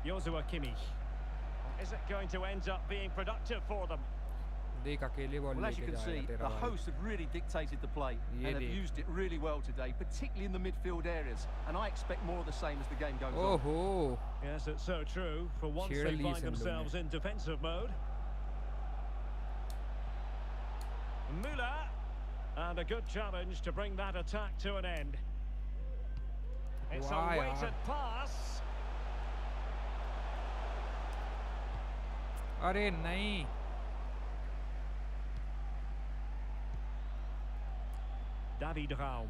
Speaker 3: Joshua Kimmich. Is it going to end up being productive for them?
Speaker 1: देख अकेले बॉल
Speaker 4: Well, as you
Speaker 1: लेके
Speaker 4: can
Speaker 1: जाएगा
Speaker 4: see,
Speaker 1: तेरा
Speaker 4: the
Speaker 1: भाई।
Speaker 4: hosts have really dictated the play
Speaker 1: ये
Speaker 4: and have
Speaker 1: देख।
Speaker 4: used it really well today, particularly in the midfield areas. And I expect more of the same as the game goes on.
Speaker 1: ओहो,
Speaker 3: Yes, it's so true. For once
Speaker 1: छेड़
Speaker 3: they
Speaker 1: Lee
Speaker 3: find
Speaker 1: इस इन लोगों
Speaker 3: themselves
Speaker 1: ने।
Speaker 3: in defensive mode. Müller. And a good challenge to bring that attack to an end. It's
Speaker 1: वाह
Speaker 3: a
Speaker 1: यार।
Speaker 3: weighted pass.
Speaker 1: अरे नहीं,
Speaker 3: David Raum.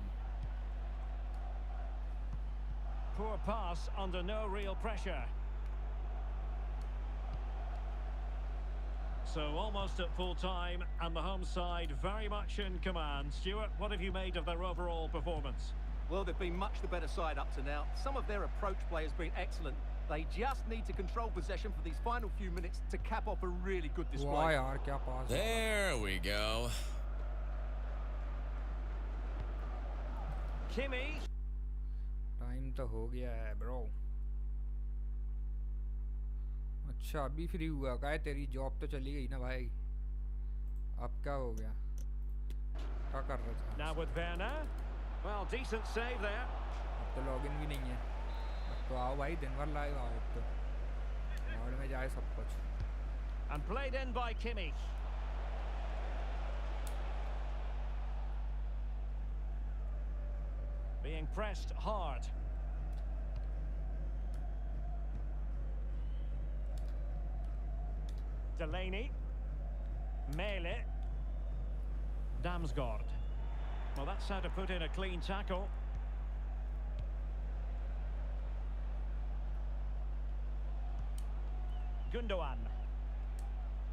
Speaker 3: Poor pass under no real pressure. So almost at full time, and the home side very much in command. Stuart, what have you made of their overall performance?
Speaker 4: Well, they've been much the better side up to now. Some of their approach play has been excellent. They just need to control possession for these final few minutes to cap off a really good
Speaker 1: वाह
Speaker 4: display.
Speaker 1: यार क्या पास है।
Speaker 7: There we go.
Speaker 3: Kimmich.
Speaker 1: Time तो हो गया है bro. अच्छा अभी फ्री हुआ का है, तेरी जॉब तो चली गई ना भाई, अब क्या हो गया, क्या कर रहा था?
Speaker 3: Now with Werner. Well, decent save there.
Speaker 1: अब तो लॉगिन भी नहीं है, अब तो आओ भाई दिन भर लाइव आओ, अब तो मॉड में जाए सब कुछ।
Speaker 3: And played in by Kimmich. Being pressed hard. Delaney. Mele. Damsgaard. Well, that's how to put in a clean tackle. Gundogan.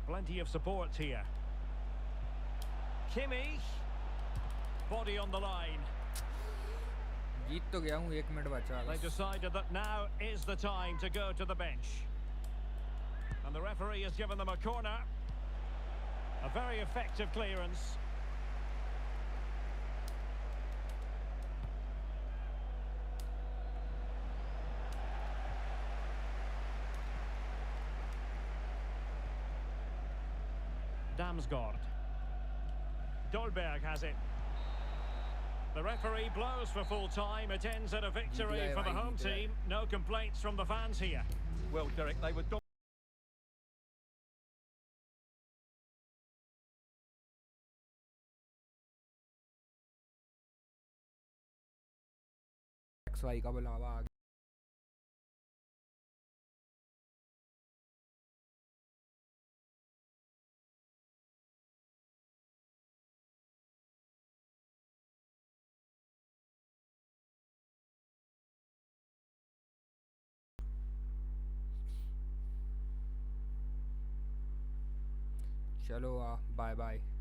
Speaker 3: Plenty of support here. Kimmich. Body on the line.
Speaker 1: जीत तो गया हूँ, 1 minute बचा
Speaker 3: They
Speaker 1: बस।
Speaker 3: decided that now is the time to go to the bench. And the referee has given them a corner. A very effective clearance. Damsgaard. Dolberg has it. The referee blows for full time. It ends at a victory for the home team. No complaints from the fans here.
Speaker 4: Well, Derek, they were
Speaker 1: XY का बुलावा आ गया। चलो bye bye.